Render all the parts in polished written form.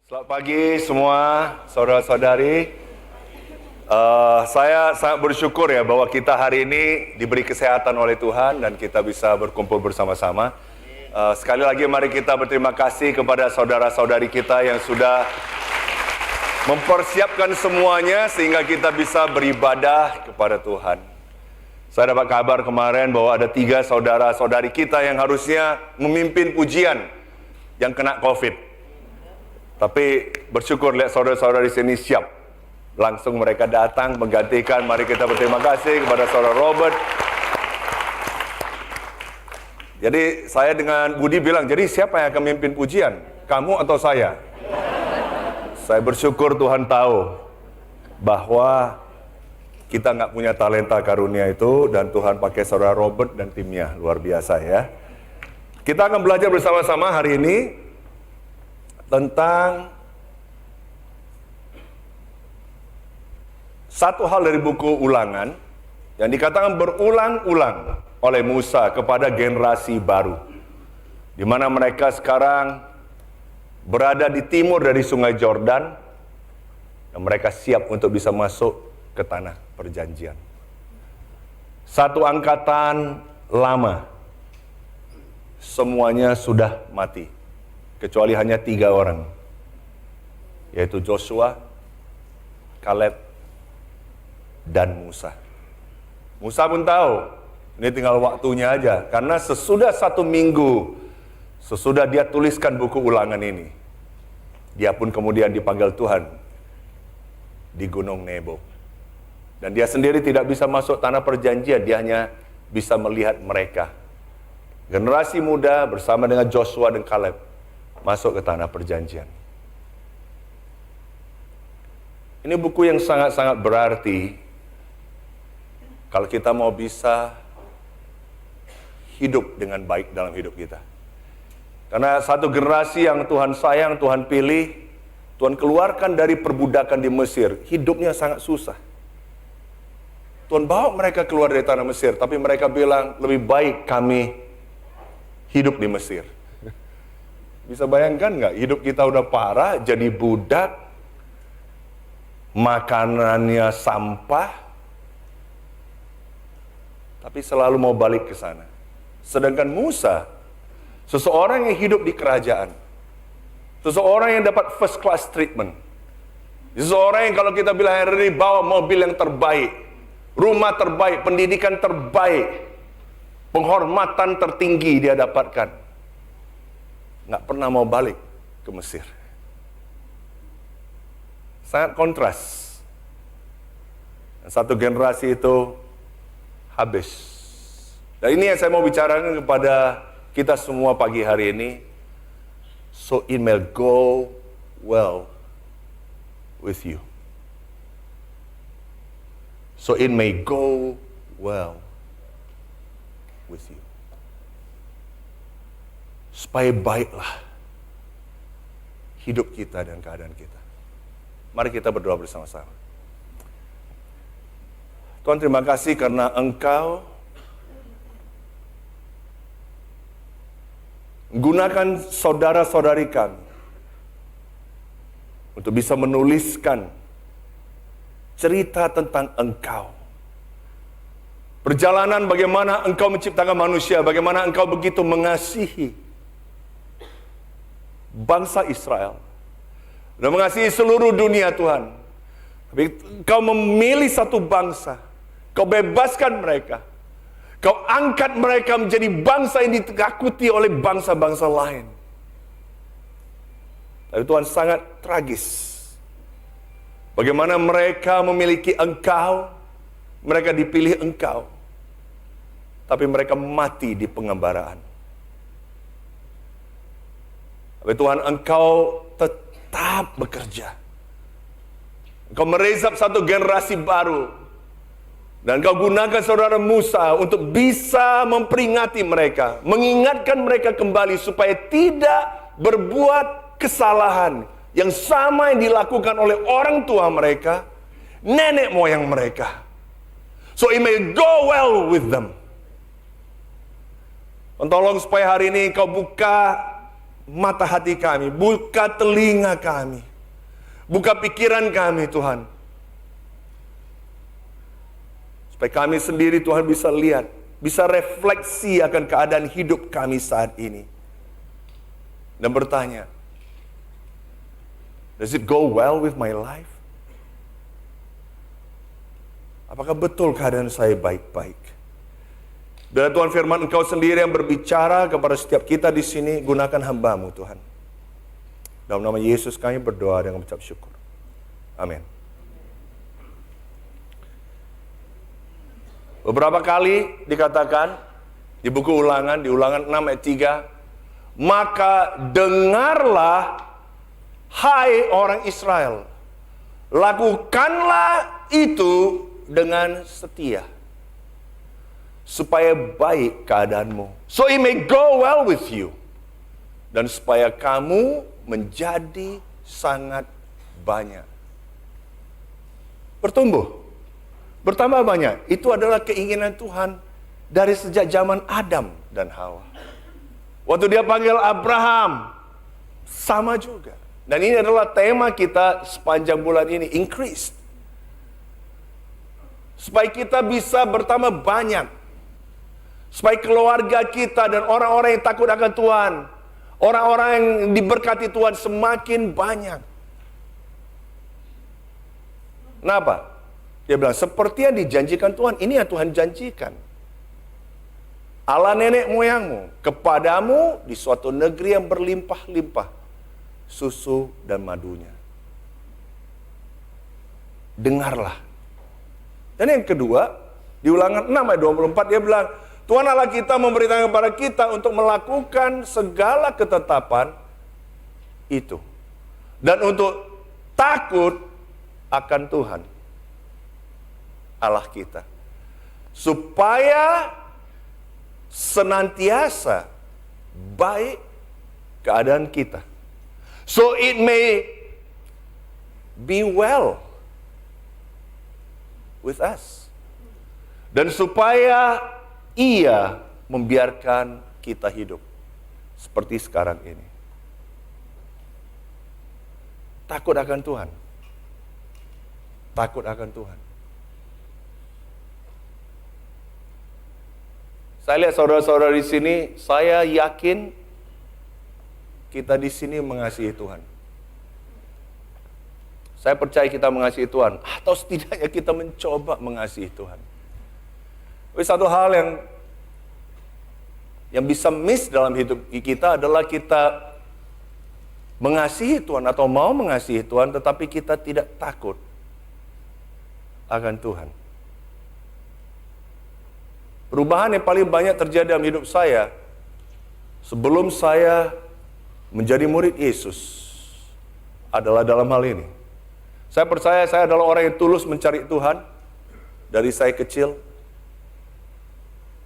Selamat pagi semua saudara-saudari. Saya sangat bersyukur ya bahwa kita hari ini diberi kesehatan oleh Tuhan dan kita bisa berkumpul bersama-sama. Sekali lagi mari kita berterima kasih kepada saudara-saudari kita yang sudah mempersiapkan semuanya sehingga kita bisa beribadah kepada Tuhan. Saya dapat kabar kemarin bahwa ada 3 saudara-saudari kita yang harusnya memimpin pujian yang kena COVID. Tapi bersyukur lihat saudara-saudara di sini siap. Langsung mereka datang menggantikan. Mari kita berterima kasih kepada saudara Robert. Jadi saya dengan Budi bilang, jadi siapa yang akan memimpin pujian? Kamu atau saya? Saya bersyukur Tuhan tahu bahwa kita nggak punya talenta karunia itu dan Tuhan pakai saudara Robert dan timnya. Luar biasa ya. Kita akan belajar bersama-sama hari ini tentang satu hal dari buku Ulangan yang dikatakan berulang-ulang oleh Musa kepada generasi baru, di mana mereka sekarang berada di timur dari Sungai Yordan dan mereka siap untuk bisa masuk ke tanah perjanjian. Satu angkatan lama semuanya sudah mati, kecuali hanya 3 orang, yaitu Joshua, Kaleb, dan Musa. Musa pun tahu, ini tinggal waktunya aja, karena sesudah 1 minggu, sesudah dia tuliskan buku Ulangan ini, dia pun kemudian dipanggil Tuhan di Gunung Nebo. Dan dia sendiri tidak bisa masuk tanah perjanjian, dia hanya bisa melihat mereka. Generasi muda bersama dengan Joshua dan Kaleb masuk ke tanah perjanjian. Ini buku yang sangat-sangat berarti kalau kita mau bisa hidup dengan baik dalam hidup kita. Karena satu generasi yang Tuhan sayang, Tuhan pilih, Tuhan keluarkan dari perbudakan di Mesir, hidupnya sangat susah. Tuhan bawa mereka keluar dari tanah Mesir, tapi mereka bilang, lebih baik kami hidup di Mesir. Bisa bayangkan nggak, hidup kita udah parah, jadi budak, makanannya sampah, tapi selalu mau balik ke sana. Sedangkan Musa, seseorang yang hidup di kerajaan, seseorang yang dapat first class treatment, seseorang yang kalau kita bilang hari ini bawa mobil yang terbaik, rumah terbaik, pendidikan terbaik, penghormatan tertinggi dia dapatkan, nggak pernah mau balik ke Mesir. Sangat kontras. Dan satu generasi itu habis. Dan ini yang saya mau bicarakan kepada kita semua pagi hari ini. So it may go well with you. So it may go well with you. Supaya baiklah hidup kita dan keadaan kita. Mari kita berdoa bersama-sama. Tuhan, terima kasih karena Engkau gunakan saudara-saudari kami untuk bisa menuliskan cerita tentang Engkau. Perjalanan bagaimana Engkau menciptakan manusia, bagaimana Engkau begitu mengasihi bangsa Israel dan mengasihi seluruh dunia, Tuhan. Tapi Engkau memilih satu bangsa, Kau bebaskan mereka, Kau angkat mereka menjadi bangsa yang ditakuti oleh bangsa-bangsa lain. Tapi Tuhan, sangat tragis bagaimana mereka memiliki Engkau, mereka dipilih Engkau, tapi mereka mati di pengembaraan. Tapi Tuhan, Engkau tetap bekerja. Engkau meraise up satu generasi baru. Dan Engkau gunakan saudara Musa untuk bisa memperingati mereka, mengingatkan mereka kembali supaya tidak berbuat kesalahan yang sama yang dilakukan oleh orang tua mereka, nenek moyang mereka. So it may go well with them. Tolong supaya hari ini Kau buka mata hati kami, buka telinga kami, buka pikiran kami Tuhan. Supaya kami sendiri Tuhan bisa lihat, bisa refleksi akan keadaan hidup kami saat ini. Dan bertanya, does it go well with my life? Apakah betul keadaan saya baik-baik? Dan Tuhan firman Engkau sendiri yang berbicara kepada setiap kita di sini, gunakan hamba-Mu Tuhan. Dalam nama Yesus kami berdoa dengan mengucap syukur. Amin. Beberapa kali dikatakan di buku Ulangan, di Ulangan 6 ayat 3, maka dengarlah hai orang Israel, lakukanlah itu dengan setia, supaya baik keadaanmu, so it may go well with you, dan supaya kamu menjadi sangat banyak. Bertumbuh, bertambah banyak. Itu adalah keinginan Tuhan dari sejak zaman Adam dan Hawa. Waktu dia panggil Abraham, sama juga. Dan ini adalah tema kita sepanjang bulan ini, increase. Supaya kita bisa bertambah banyak. Supaya keluarga kita dan orang-orang yang takut akan Tuhan, orang-orang yang diberkati Tuhan semakin banyak. Kenapa? Dia bilang, seperti yang dijanjikan Tuhan, ini yang Tuhan janjikan. Allah nenek moyangmu, kepadamu di suatu negeri yang berlimpah-limpah susu dan madunya. Dengarlah. Dan yang kedua, di Ulangan 6 ayat 24 dia bilang, Tuhan Allah kita memberitakan kepada kita untuk melakukan segala ketetapan itu. Dan untuk takut akan Tuhan Allah kita. Supaya senantiasa baik keadaan kita. So it may be well with us. Dan supaya Ia membiarkan kita hidup seperti sekarang ini. Takut akan Tuhan. Takut akan Tuhan. Saya lihat saudara-saudara di sini, saya yakin kita di sini mengasihi Tuhan. Saya percaya kita mengasihi Tuhan, atau setidaknya kita mencoba mengasihi Tuhan. Tapi satu hal yang bisa miss dalam hidup kita adalah kita mengasihi Tuhan atau mau mengasihi Tuhan, tetapi kita tidak takut akan Tuhan. Perubahan yang paling banyak terjadi dalam hidup saya sebelum saya menjadi murid Yesus adalah dalam hal ini. Saya percaya saya adalah orang yang tulus mencari Tuhan dari saya kecil.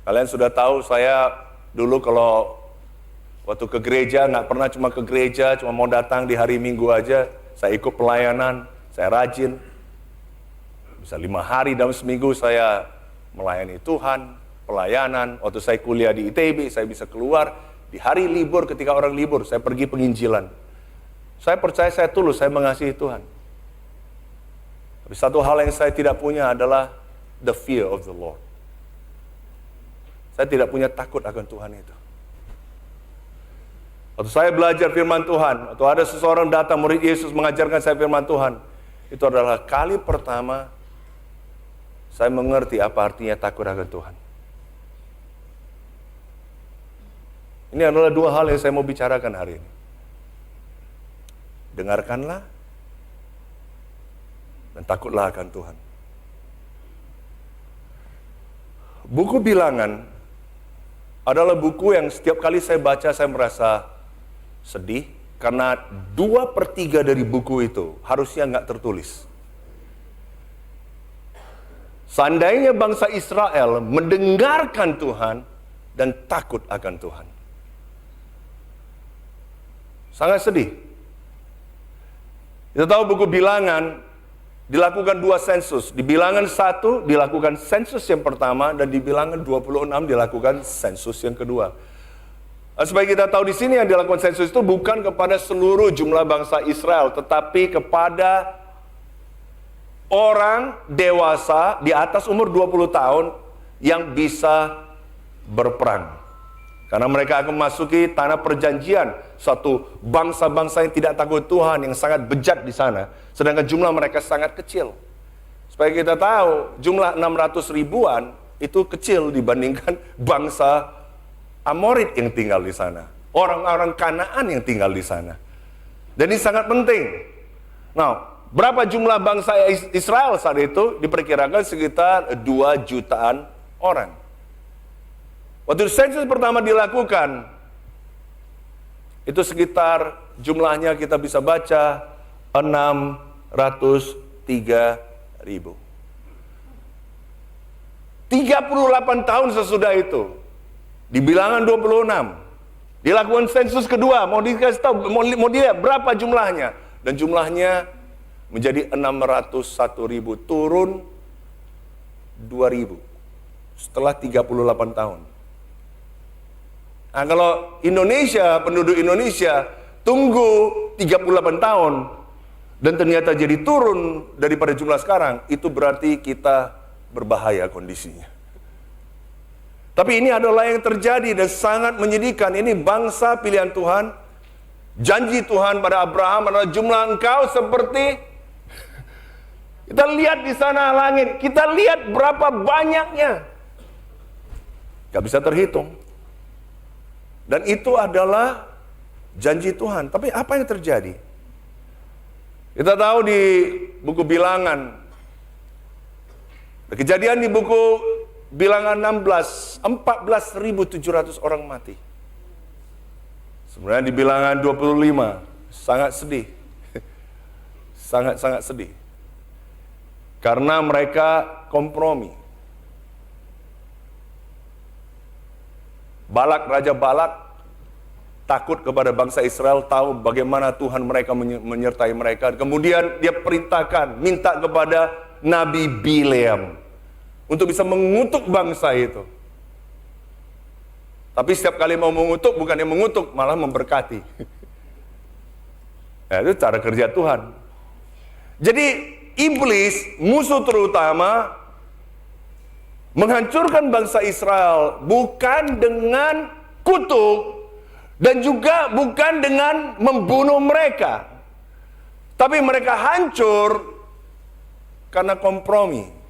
Kalian sudah tahu saya dulu kalau waktu ke gereja nggak pernah cuma ke gereja, cuma mau datang di hari Minggu aja. Saya ikut pelayanan, saya rajin. Bisa 5 hari dalam seminggu saya melayani Tuhan, pelayanan. Waktu saya kuliah di ITB, saya bisa keluar di hari libur, ketika orang libur, saya pergi penginjilan. Saya percaya saya tulus, saya mengasihi Tuhan. Tapi satu hal yang saya tidak punya adalah the fear of the Lord. Saya tidak punya takut akan Tuhan itu. Waktu saya belajar firman Tuhan, waktu ada seseorang datang, murid Yesus mengajarkan saya firman Tuhan, itu adalah kali pertama saya mengerti apa artinya takut akan Tuhan. Ini adalah 2 hal yang saya mau bicarakan hari ini. Dengarkanlah dan takutlah akan Tuhan. Buku Bilangan adalah buku yang setiap kali saya baca saya merasa sedih, karena 2/3 dari buku itu harusnya nggak tertulis. Seandainya bangsa Israel mendengarkan Tuhan dan takut akan Tuhan. Sangat sedih. Kita tahu buku Bilangan dilakukan 2 sensus. Di Bilangan 1 dilakukan sensus yang pertama, dan di Bilangan 26 dilakukan sensus yang kedua. Supaya kita tahu di sini yang dilakukan sensus itu bukan kepada seluruh jumlah bangsa Israel, tetapi kepada orang dewasa di atas umur 20 tahun yang bisa berperang. Karena mereka akan memasuki tanah perjanjian, suatu bangsa-bangsa yang tidak takut Tuhan, yang sangat bejat di sana. Sedangkan jumlah mereka sangat kecil. Supaya kita tahu, jumlah 600 ribuan itu kecil dibandingkan bangsa Amorit yang tinggal di sana. Orang-orang Kanaan yang tinggal di sana. Dan ini sangat penting. Nah, berapa jumlah bangsa Israel saat itu? Diperkirakan sekitar 2 jutaan orang. Waktu sensus pertama dilakukan, itu sekitar jumlahnya kita bisa baca 603.000. 38 tahun sesudah itu, di bilangan 26, dilakukan sensus kedua, mau dikasih tahu, mau dilihat berapa jumlahnya. Dan jumlahnya menjadi 601.000, turun 2.000 setelah 38 tahun. Nah, kalau Indonesia, penduduk Indonesia tunggu 38 tahun dan ternyata jadi turun daripada jumlah sekarang, itu berarti kita berbahaya kondisinya. Tapi ini adalah yang terjadi dan sangat menyedihkan. Ini bangsa pilihan Tuhan. Janji Tuhan pada Abraham adalah jumlah engkau seperti, kita lihat di sana langit, kita lihat berapa banyaknya, gak bisa terhitung. Dan itu adalah janji Tuhan. Tapi apa yang terjadi? Kita tahu di buku Bilangan, kejadian di buku Bilangan 16, 14.700 orang mati. Sebenarnya di Bilangan 25, sangat sedih. Sangat-sangat sedih. Karena mereka kompromi. Raja Balak takut kepada bangsa Israel, tahu bagaimana Tuhan mereka menyertai mereka. Kemudian dia perintahkan, minta kepada Nabi Bileam untuk bisa mengutuk bangsa itu. Tapi setiap kali mau mengutuk, bukannya mengutuk, malah memberkati. Nah, itu cara kerja Tuhan. Jadi iblis, musuh terutama, menghancurkan bangsa Israel bukan dengan kutuk dan juga bukan dengan membunuh mereka. Tapi mereka hancur karena kompromi.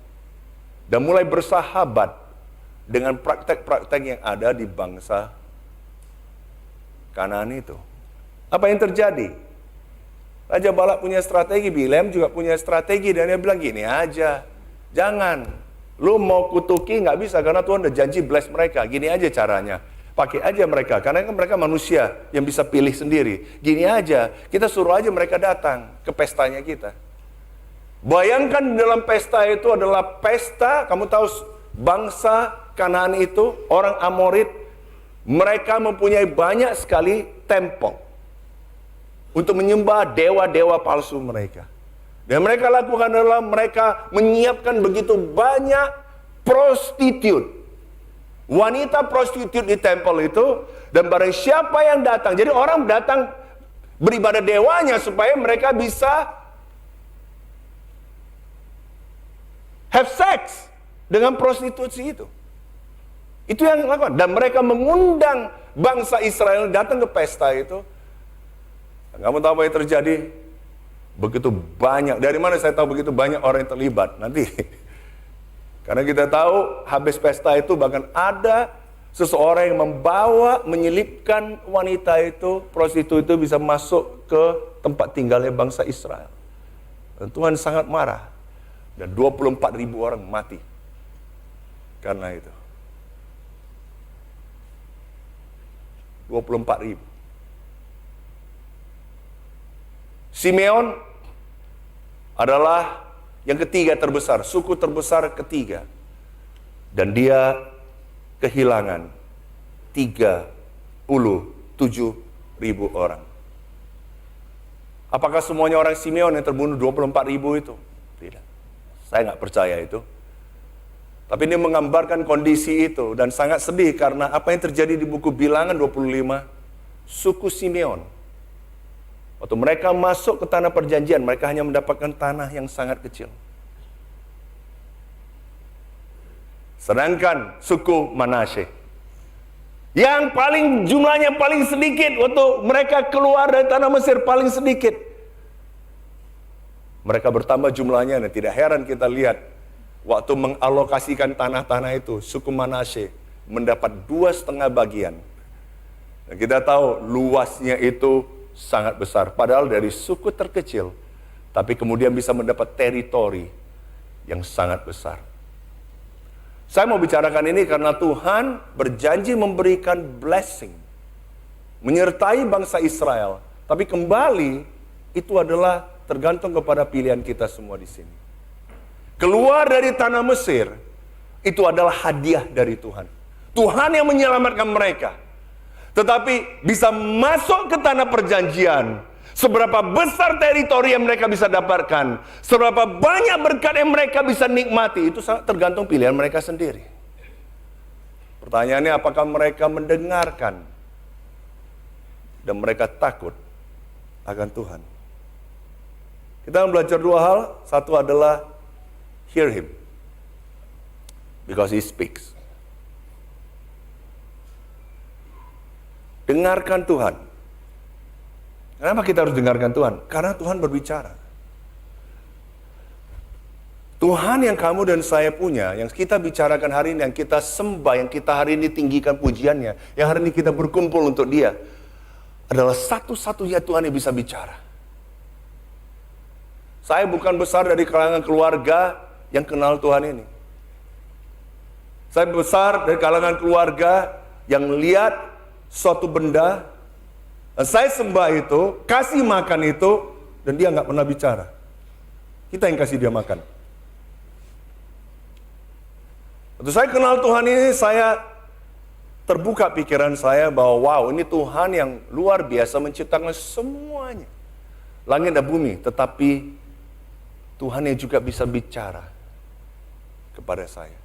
Dan mulai bersahabat dengan praktek-praktek yang ada di bangsa Kanaan itu. Apa yang terjadi? Raja Balak punya strategi, Bileam juga punya strategi. Dan dia bilang gini aja, jangan, lu mau kutuki nggak bisa karena Tuhan udah janji bless mereka. Gini aja caranya, pakai aja mereka. Karena kan mereka manusia yang bisa pilih sendiri. Gini aja, kita suruh aja mereka datang ke pestanya kita. Bayangkan dalam pesta itu adalah pesta, kamu tahu bangsa Kanaan itu, orang Amorit, mereka mempunyai banyak sekali tempel untuk menyembah dewa-dewa palsu mereka. Dan mereka lakukan adalah mereka menyiapkan begitu banyak prostitut, wanita prostitut di tempel itu, dan barang siapa yang datang, jadi orang datang beribadah dewanya supaya mereka bisa have sex dengan prostitusi itu. Itu yang dilakukan. Dan mereka mengundang bangsa Israel datang ke pesta itu. Kamu tahu apa yang terjadi? Begitu banyak. Dari mana saya tahu begitu banyak orang yang terlibat? Nanti. Karena kita tahu habis pesta itu bahkan ada seseorang yang membawa, menyelipkan wanita itu, prostitut itu bisa masuk ke tempat tinggalnya bangsa Israel. Dan Tuhan sangat marah. Dan 24.000 orang mati karena itu. 24.000. Simeon adalah yang ketiga terbesar, suku terbesar ketiga. Dan dia kehilangan 37.000 orang. Apakah semuanya orang Simeon yang terbunuh 24.000 itu? Tidak. Saya nggak percaya itu. Tapi ini menggambarkan kondisi itu dan sangat sedih karena apa yang terjadi di buku Bilangan 25, suku Simeon. Waktu mereka masuk ke tanah perjanjian, mereka hanya mendapatkan tanah yang sangat kecil. Sedangkan suku Manasye, yang paling jumlahnya paling sedikit waktu mereka keluar dari tanah Mesir, paling sedikit. Mereka bertambah jumlahnya dan tidak heran kita lihat waktu mengalokasikan tanah-tanah itu, suku Manasye mendapat 2,5 bagian. Dan kita tahu luasnya itu sangat besar. Padahal dari suku terkecil, tapi kemudian bisa mendapat teritori yang sangat besar. Saya mau bicarakan ini karena Tuhan berjanji memberikan blessing, menyertai bangsa Israel. Tapi kembali, itu adalah tergantung kepada pilihan kita semua di sini. Keluar dari tanah Mesir, itu adalah hadiah dari Tuhan. Tuhan yang menyelamatkan mereka. Tetapi bisa masuk ke tanah perjanjian, seberapa besar teritori yang mereka bisa dapatkan, seberapa banyak berkat yang mereka bisa nikmati, itu sangat tergantung pilihan mereka sendiri. Pertanyaannya, apakah mereka mendengarkan dan mereka takut akan Tuhan? Kita belajar dua hal. Satu adalah hear him because he speaks. Dengarkan Tuhan. Kenapa kita harus dengarkan Tuhan? Karena Tuhan berbicara. Tuhan yang kamu dan saya punya, yang kita bicarakan hari ini, yang kita sembah, yang kita hari ini tinggikan pujiannya, yang hari ini kita berkumpul untuk Dia, adalah satu-satunya Tuhan yang bisa bicara. Saya bukan besar dari kalangan keluarga yang kenal Tuhan ini. Saya besar dari kalangan keluarga yang lihat suatu benda, dan saya sembah itu, kasih makan itu, dan dia nggak pernah bicara. Kita yang kasih dia makan. Waktu saya kenal Tuhan ini, saya terbuka pikiran saya bahwa wow, ini Tuhan yang luar biasa menciptakan semuanya. Langit dan bumi, tetapi Tuhan yang juga bisa bicara kepada saya.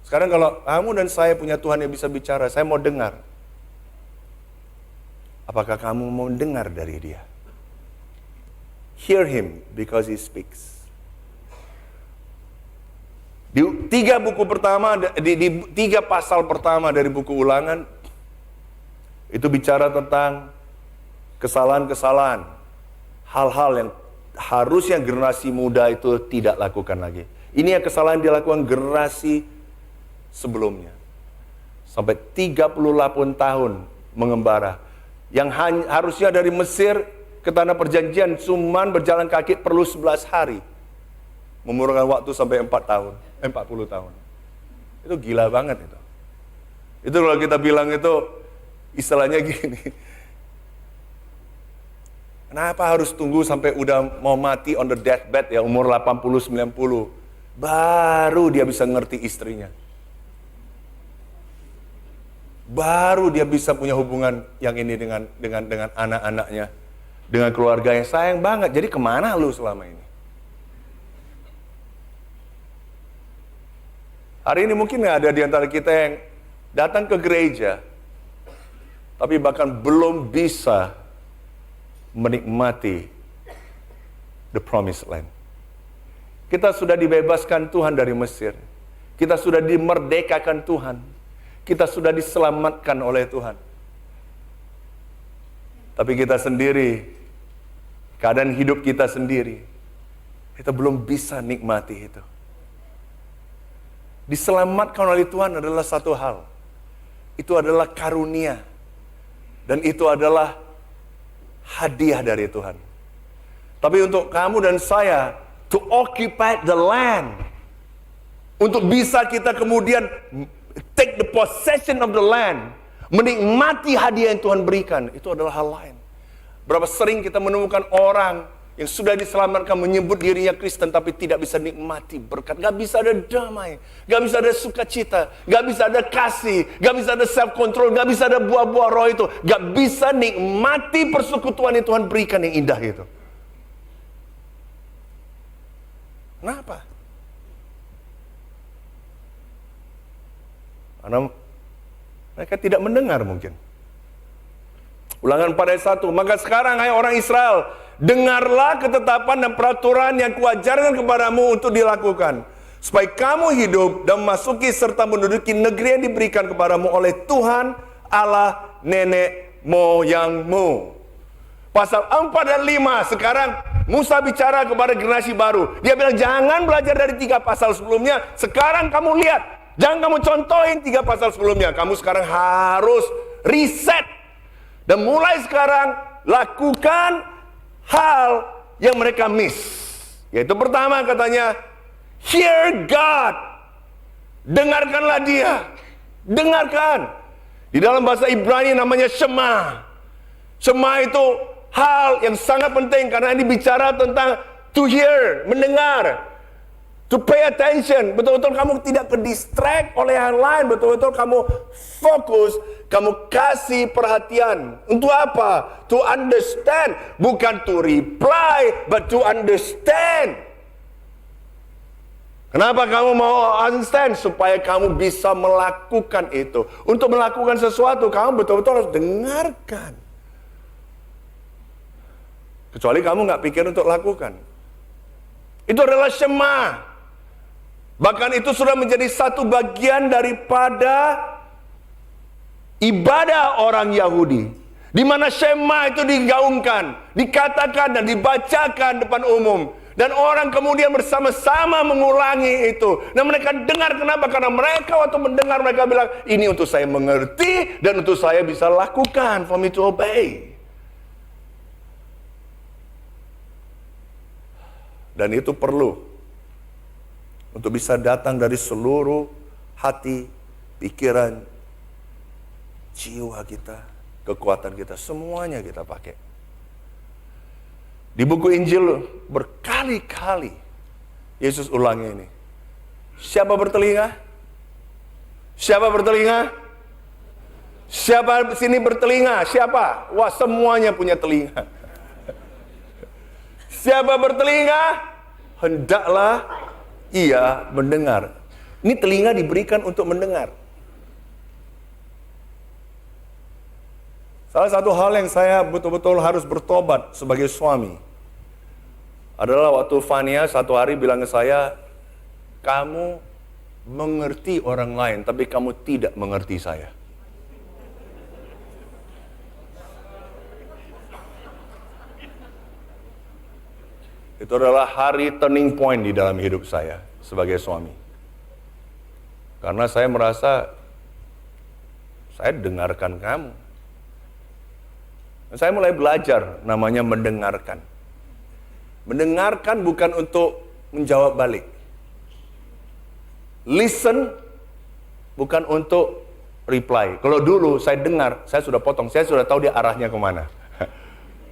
Sekarang kalau kamu dan saya punya Tuhan yang bisa bicara, saya mau dengar. Apakah kamu mau dengar dari Dia? Hear him because he speaks. Di 3 buku pertama, di 3 pasal pertama dari buku Ulangan, itu bicara tentang kesalahan-kesalahan. Hal-hal yang harusnya generasi muda itu tidak lakukan lagi. Ini yang kesalahan dilakukan generasi sebelumnya. Sampai 38 tahun mengembara. Yang harusnya dari Mesir ke tanah perjanjian cuman berjalan kaki perlu 11 hari. Memerlukan waktu sampai 40 tahun. Itu gila banget itu. Itu kalau kita bilang itu istilahnya gini. Kenapa harus tunggu sampai udah mau mati on the deathbed ya, umur 80-90 baru dia bisa ngerti istrinya. Baru dia bisa punya hubungan yang ini dengan anak-anaknya, dengan keluarganya. Sayang banget. Jadi kemana lu selama ini? Hari ini mungkin ada di antara kita yang datang ke gereja, tapi bahkan belum bisa menikmati the promised land. Kita sudah dibebaskan Tuhan dari Mesir. Kita sudah dimerdekakan Tuhan. Kita sudah diselamatkan oleh Tuhan. Tapi kita sendiri, keadaan hidup kita sendiri, kita belum bisa nikmati itu. Diselamatkan oleh Tuhan adalah satu hal. Itu adalah karunia. Dan itu adalah hadiah dari Tuhan. Tapi untuk kamu dan saya, to occupy the land, untuk bisa kita kemudian take the possession of the land, menikmati hadiah yang Tuhan berikan, itu adalah hal lain. Berapa sering kita menemukan orang yang sudah diselamatkan menyebut dirinya Kristen tapi tidak bisa nikmati berkat. Gak bisa ada damai, gak bisa ada sukacita, gak bisa ada kasih, gak bisa ada self control, gak bisa ada buah-buah roh itu, gak bisa nikmati persekutuan yang Tuhan berikan yang indah itu. Kenapa? Karena mereka tidak mendengar mungkin. Ulangan 4 ayat 1. Maka sekarang hai orang Israel, dengarlah ketetapan dan peraturan yang kuajarkan kepadamu untuk dilakukan, supaya kamu hidup dan memasuki serta menduduki negeri yang diberikan kepadamu oleh Tuhan Allah nenek moyangmu. Pasal 4 dan 5, sekarang Musa bicara kepada generasi baru. Dia bilang, jangan belajar dari 3 pasal sebelumnya. Sekarang kamu lihat, jangan kamu contohin 3 pasal sebelumnya. Kamu sekarang harus reset. Dan mulai sekarang, lakukan hal yang mereka miss. Yaitu pertama katanya, hear God. Dengarkanlah dia. Dengarkan. Di dalam bahasa Ibrani namanya Shema. Shema itu hal yang sangat penting karena ini bicara tentang to hear, mendengar, to pay attention. Betul-betul kamu tidak ke-distract oleh hal lain, betul-betul kamu fokus, kamu kasih perhatian. Untuk apa? To understand, bukan to reply, but to understand. Kenapa kamu mau understand? Supaya kamu bisa melakukan itu. Untuk melakukan sesuatu, kamu betul-betul harus dengarkan. Kecuali kamu nggak pikir untuk lakukan. Itu adalah Shema. Bahkan itu sudah menjadi satu bagian daripada ibadah orang Yahudi. Di mana Shema itu digaungkan, dikatakan dan dibacakan depan umum. Dan orang kemudian bersama-sama mengulangi itu. Dan mereka dengar, kenapa? Karena mereka waktu mendengar mereka bilang, ini untuk saya mengerti dan untuk saya bisa lakukan, for me to obey. Dan itu perlu untuk bisa datang dari seluruh hati, pikiran, jiwa kita, kekuatan kita, semuanya kita pakai. Di buku Injil berkali-kali Yesus ulangi ini. Siapa bertelinga? Siapa bertelinga? Siapa sini bertelinga? Siapa? Wah, semuanya punya telinga. Siapa bertelinga, hendaklah ia mendengar. Ini telinga diberikan untuk mendengar. Salah satu hal yang saya betul-betul harus bertobat sebagai suami adalah waktu Fania satu hari bilang ke saya, kamu mengerti orang lain, tapi kamu tidak mengerti saya. Itu adalah hari turning point di dalam hidup saya sebagai suami. Karena saya merasa saya dengarkan kamu. Saya mulai belajar namanya mendengarkan. Mendengarkan bukan untuk menjawab balik. Listen bukan untuk reply. Kalau dulu saya dengar, saya sudah potong, saya sudah tahu dia arahnya kemana.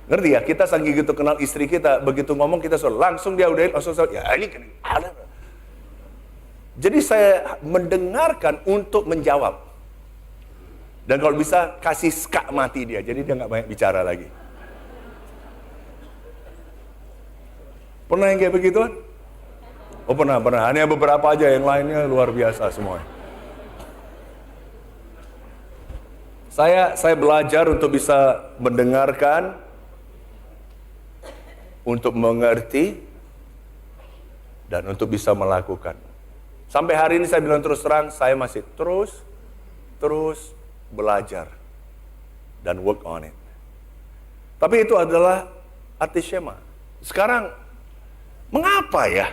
Ngerti ya? Kita saking gitu kenal istri kita, begitu ngomong kita sudah langsung dia udahin, langsung ya ini kan. Jadi saya mendengarkan untuk menjawab. Dan kalau bisa kasih skak mati dia, jadi dia nggak banyak bicara lagi. Pernah yang kayak begitu kan? Oh pernah. Hanya beberapa aja, yang lainnya luar biasa semua. Saya belajar untuk bisa mendengarkan, untuk mengerti, dan untuk bisa melakukan. Sampai hari ini saya bilang terus terang, saya masih terus belajar dan work on it. Tapi itu adalah arti Shema. Sekarang, mengapa ya?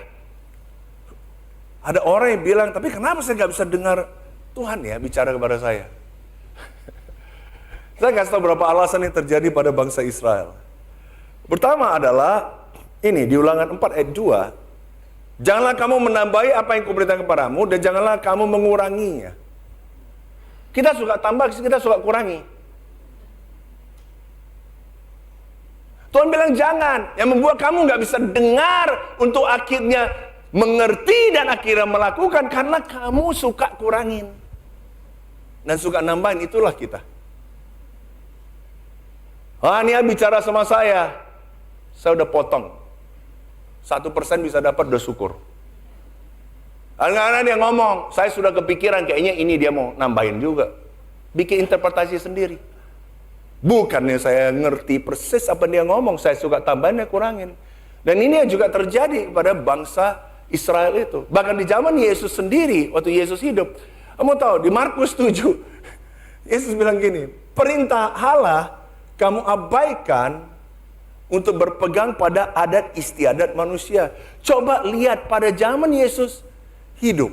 Ada orang yang bilang, tapi kenapa saya nggak bisa dengar Tuhan ya bicara kepada saya? Saya kasih tahu beberapa alasan yang terjadi pada bangsa Israel. Pertama adalah, ini di Ulangan 4 ayat 2, janganlah kamu menambahi apa yang kuberitakan kepadamu, dan janganlah kamu menguranginya. Kita suka tambah, kita suka kurangi. Tuhan bilang jangan, yang membuat kamu nggak bisa dengar untuk akhirnya mengerti dan akhirnya melakukan, karena kamu suka kurangin. Dan suka nambahin, itulah kita. Nia bicara sama saya udah potong. 1% bisa dapat, udah syukur. Anak-anak dia ngomong, saya sudah kepikiran kayaknya ini dia mau nambahin juga. Bikin interpretasi sendiri. Bukannya saya ngerti persis apa dia ngomong, saya suka tambahin, kurangin. Dan ini juga terjadi kepada bangsa Israel itu. Bahkan di zaman Yesus sendiri, waktu Yesus hidup, kamu tahu di Markus 7, Yesus bilang gini, perintah Allah kamu abaikan untuk berpegang pada adat istiadat manusia. Coba lihat pada zaman Yesus hidup,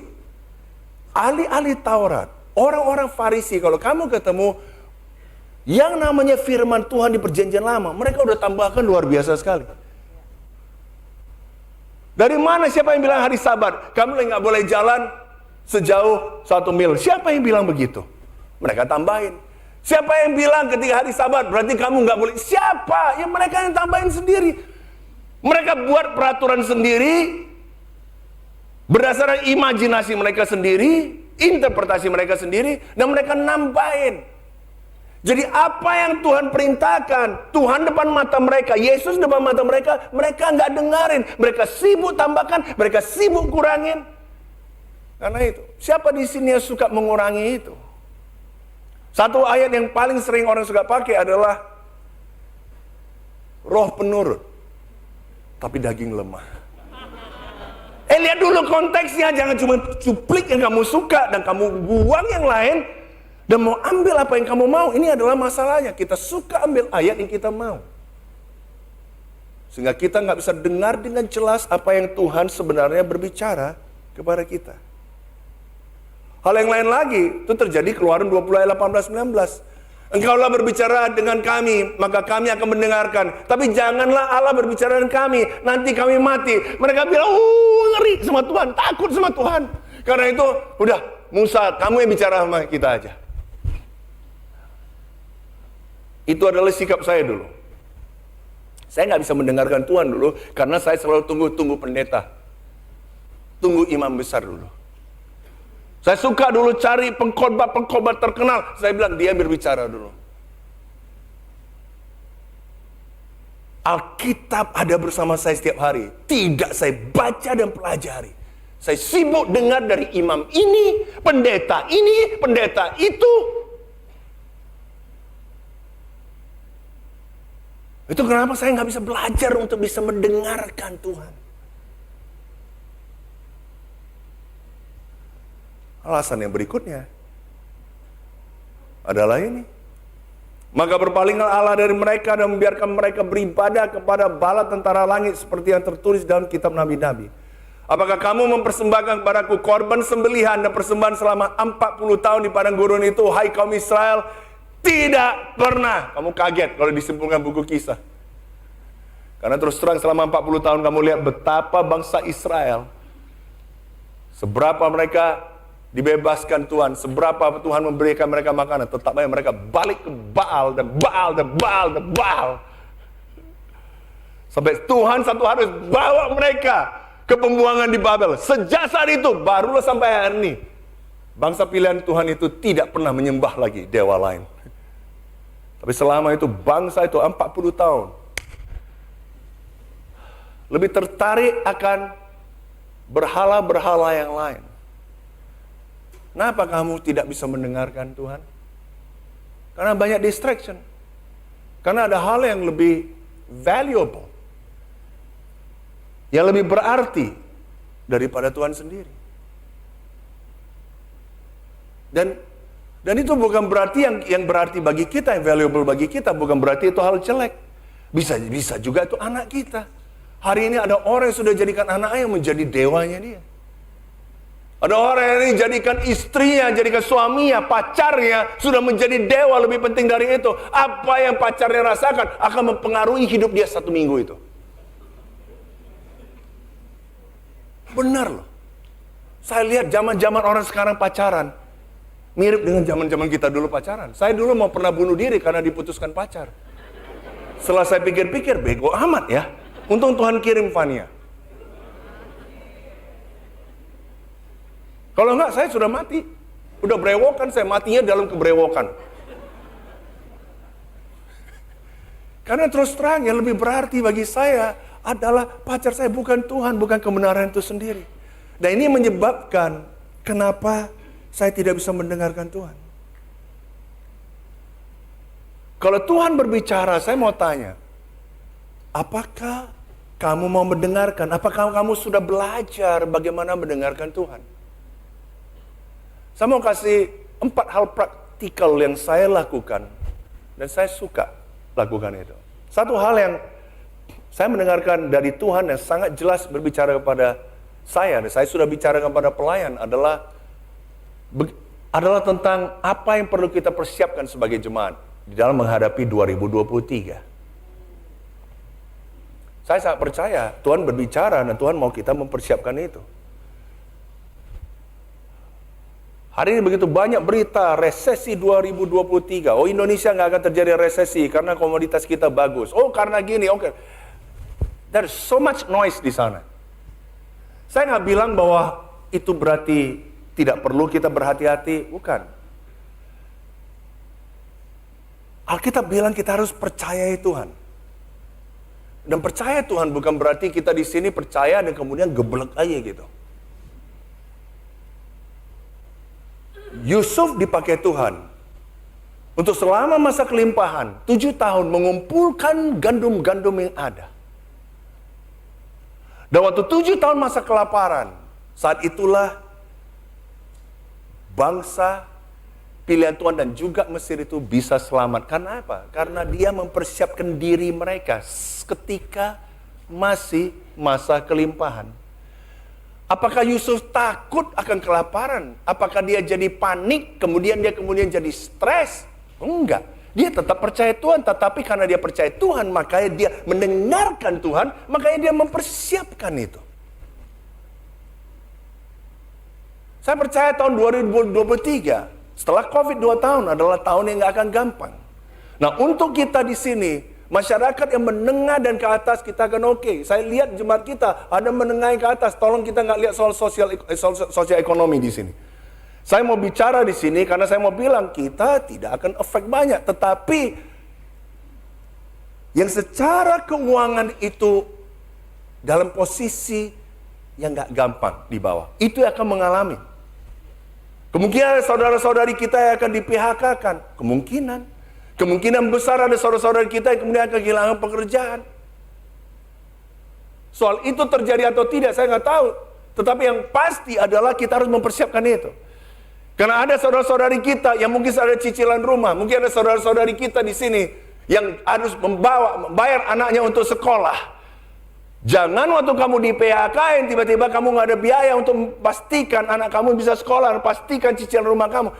ahli-ahli Taurat, orang-orang Farisi, kalau kamu ketemu yang namanya firman Tuhan di perjanjian lama, mereka udah tambahkan luar biasa sekali. Dari mana, siapa yang bilang hari Sabat kamu nggak boleh jalan sejauh 1 mil? Siapa yang bilang begitu? Mereka tambahin. Siapa yang bilang ketika hari Sabat berarti kamu nggak boleh? Siapa? Ya mereka yang tambahin sendiri. Mereka buat peraturan sendiri berdasarkan imajinasi mereka sendiri, interpretasi mereka sendiri, dan mereka nambahin. Jadi apa yang Tuhan perintahkan, Tuhan depan mata mereka, Yesus depan mata mereka, mereka nggak dengarin. Mereka sibuk tambahkan, mereka sibuk kurangin. Karena itu, siapa di sini yang suka mengurangi itu? Satu ayat yang paling sering orang suka pakai adalah roh penurut, tapi daging lemah. Lihat dulu konteksnya, jangan cuma cuplik yang kamu suka dan kamu buang yang lain dan mau ambil apa yang kamu mau. Ini adalah masalahnya, kita suka ambil ayat yang kita mau, sehingga kita nggak bisa dengar dengan jelas apa yang Tuhan sebenarnya berbicara kepada kita. Hal yang lain lagi itu terjadi Keluaran 20 ayat 18-19. Engkaulah berbicara dengan kami, maka kami akan mendengarkan. Tapi janganlah Allah berbicara dengan kami, nanti kami mati. Mereka bilang, ngeri sama Tuhan, takut sama Tuhan. Karena itu, udah Musa, kamu yang bicara sama kita aja. Itu adalah sikap saya dulu. Saya nggak bisa mendengarkan Tuhan dulu, karena saya selalu tunggu pendeta. Tunggu imam besar dulu. Saya suka dulu cari pengkhotbah terkenal. Saya bilang dia berbicara dulu. Alkitab ada bersama saya setiap hari. Tidak saya baca dan pelajari. Saya sibuk dengar dari imam ini, pendeta itu. Itu kenapa saya nggak bisa belajar untuk bisa mendengarkan Tuhan. Alasan yang berikutnya adalah ini. Maka berpalinglah Allah dari mereka dan membiarkan mereka beribadah kepada bala tentara langit seperti yang tertulis dalam kitab nabi-nabi. Apakah kamu mempersembahkan kepadaku korban sembelihan dan persembahan selama 40 tahun di padang gurun itu, hai kaum Israel? Tidak pernah. Kamu kaget kalau disimpulkan buku Kisah. Karena terus terang selama 40 tahun kamu lihat betapa bangsa Israel, seberapa mereka dibebaskan Tuhan, seberapa Tuhan memberikan mereka makanan, tetap aja mereka balik ke Baal dan Baal dan Baal dan Baal. Sampai Tuhan satu hari bawa mereka ke pembuangan di Babel. Sejak saat itu, barulah sampai hari ini, bangsa pilihan Tuhan itu tidak pernah menyembah lagi dewa lain. Tapi selama itu, bangsa itu 40 tahun lebih tertarik akan berhala-berhala yang lain. Kenapa kamu tidak bisa mendengarkan Tuhan? Karena banyak distraction. Karena ada hal yang lebih valuable, yang lebih berarti daripada Tuhan sendiri. Dan itu bukan berarti yang berarti bagi kita, yang valuable bagi kita, bukan berarti itu hal jelek. Bisa juga itu anak kita. Hari ini ada orang yang sudah jadikan anaknya menjadi dewanya dia. Ada orang yang jadikan istrinya, jadikan suaminya, pacarnya sudah menjadi dewa, lebih penting dari itu. Apa yang pacarnya rasakan akan mempengaruhi hidup dia 1 minggu itu. Benar loh. Saya lihat zaman-zaman orang sekarang pacaran mirip dengan zaman-zaman kita dulu pacaran. Saya dulu mau pernah bunuh diri karena diputuskan pacar. Setelah saya pikir-pikir, bego amat ya. Untung Tuhan kirim Fania. Kalau enggak, saya sudah mati. Udah berewokan, saya matinya dalam kebrewokan. Karena terus terang, yang lebih berarti bagi saya adalah pacar saya, bukan Tuhan, bukan kebenaran itu sendiri. Dan ini menyebabkan kenapa saya tidak bisa mendengarkan Tuhan. Kalau Tuhan berbicara, saya mau tanya, apakah kamu mau mendengarkan? Apakah kamu sudah belajar bagaimana mendengarkan Tuhan? Saya mau kasih 4 hal praktikal yang saya lakukan. Dan saya suka lakukan itu. Satu hal yang saya mendengarkan dari Tuhan yang sangat jelas berbicara kepada saya, dan saya sudah bicara kepada pelayan adalah tentang apa yang perlu kita persiapkan sebagai jemaat di dalam menghadapi 2023. Saya sangat percaya Tuhan berbicara dan Tuhan mau kita mempersiapkan itu. Hari ini begitu banyak berita resesi 2023. Oh, Indonesia nggak akan terjadi resesi karena komoditas kita bagus. Oh, karena gini, oke. There's so much noise di sana. Saya nggak bilang bahwa itu berarti tidak perlu kita berhati-hati, bukan. Alkitab bilang kita harus percayai Tuhan. Dan percaya Tuhan bukan berarti kita di sini percaya dan kemudian geblek aja gitu. Yusuf dipakai Tuhan untuk selama masa kelimpahan 7 tahun mengumpulkan gandum-gandum yang ada. Dan waktu 7 tahun masa kelaparan, saat itulah bangsa pilihan Tuhan dan juga Mesir itu bisa selamat. Karena apa? Karena dia mempersiapkan diri mereka ketika masih masa kelimpahan. Apakah Yusuf takut akan kelaparan? Apakah dia jadi panik, kemudian jadi stres? Enggak. Dia tetap percaya Tuhan, tetapi karena dia percaya Tuhan, makanya dia mendengarkan Tuhan, makanya dia mempersiapkan itu. Saya percaya tahun 2023, setelah COVID 2 tahun adalah tahun yang gak akan gampang. Nah, untuk kita di sini, masyarakat yang menengah dan ke atas kita akan oke. Saya lihat jemaat kita ada menengah ke atas. Tolong kita nggak lihat soal sosial ekonomi di sini. Saya mau bicara di sini karena saya mau bilang kita tidak akan efek banyak. Tetapi yang secara keuangan itu dalam posisi yang nggak gampang di bawah, itu akan mengalami. Kemungkinan saudara-saudari kita yang akan di-PHK-kan. Kemungkinan besar ada saudara-saudara kita yang kemudian akan kehilangan pekerjaan. Soal itu terjadi atau tidak saya nggak tahu. Tetapi yang pasti adalah kita harus mempersiapkan itu. Karena ada saudara-saudari kita yang mungkin ada cicilan rumah. Mungkin ada saudara-saudari kita di sini yang harus membayar anaknya untuk sekolah. Jangan waktu kamu di PHK tiba-tiba kamu nggak ada biaya untuk pastikan anak kamu bisa sekolah, pastikan cicilan rumah kamu.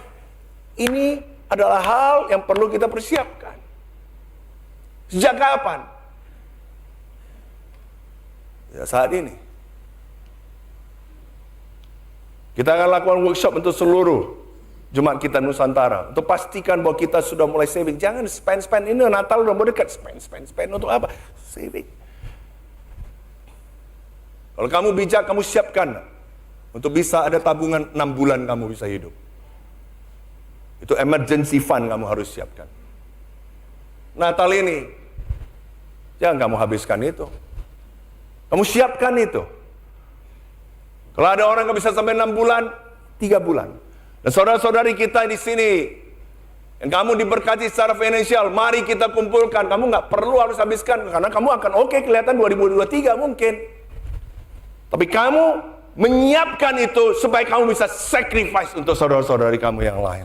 Ini adalah hal yang perlu kita persiapkan. Sejak kapan? Ya saat ini. Kita akan lakukan workshop untuk seluruh jemaat kita Nusantara. Untuk pastikan bahwa kita sudah mulai saving. Jangan spend ini Natal udah mau dekat. Spend untuk apa? Saving. Kalau kamu bijak, kamu siapkan. Untuk bisa ada tabungan 6 bulan kamu bisa hidup. Itu emergency fund kamu harus siapkan. Natal ini, jangan kamu habiskan itu. Kamu siapkan itu. Kalau ada orang yang bisa sampai 6 bulan, 3 bulan. Dan saudara-saudari kita di sini, yang kamu diberkati secara finansial, mari kita kumpulkan. Kamu nggak perlu harus habiskan, karena kamu akan oke kelihatan 2023 mungkin. Tapi kamu menyiapkan itu supaya kamu bisa sacrifice untuk saudara-saudari kamu yang lain.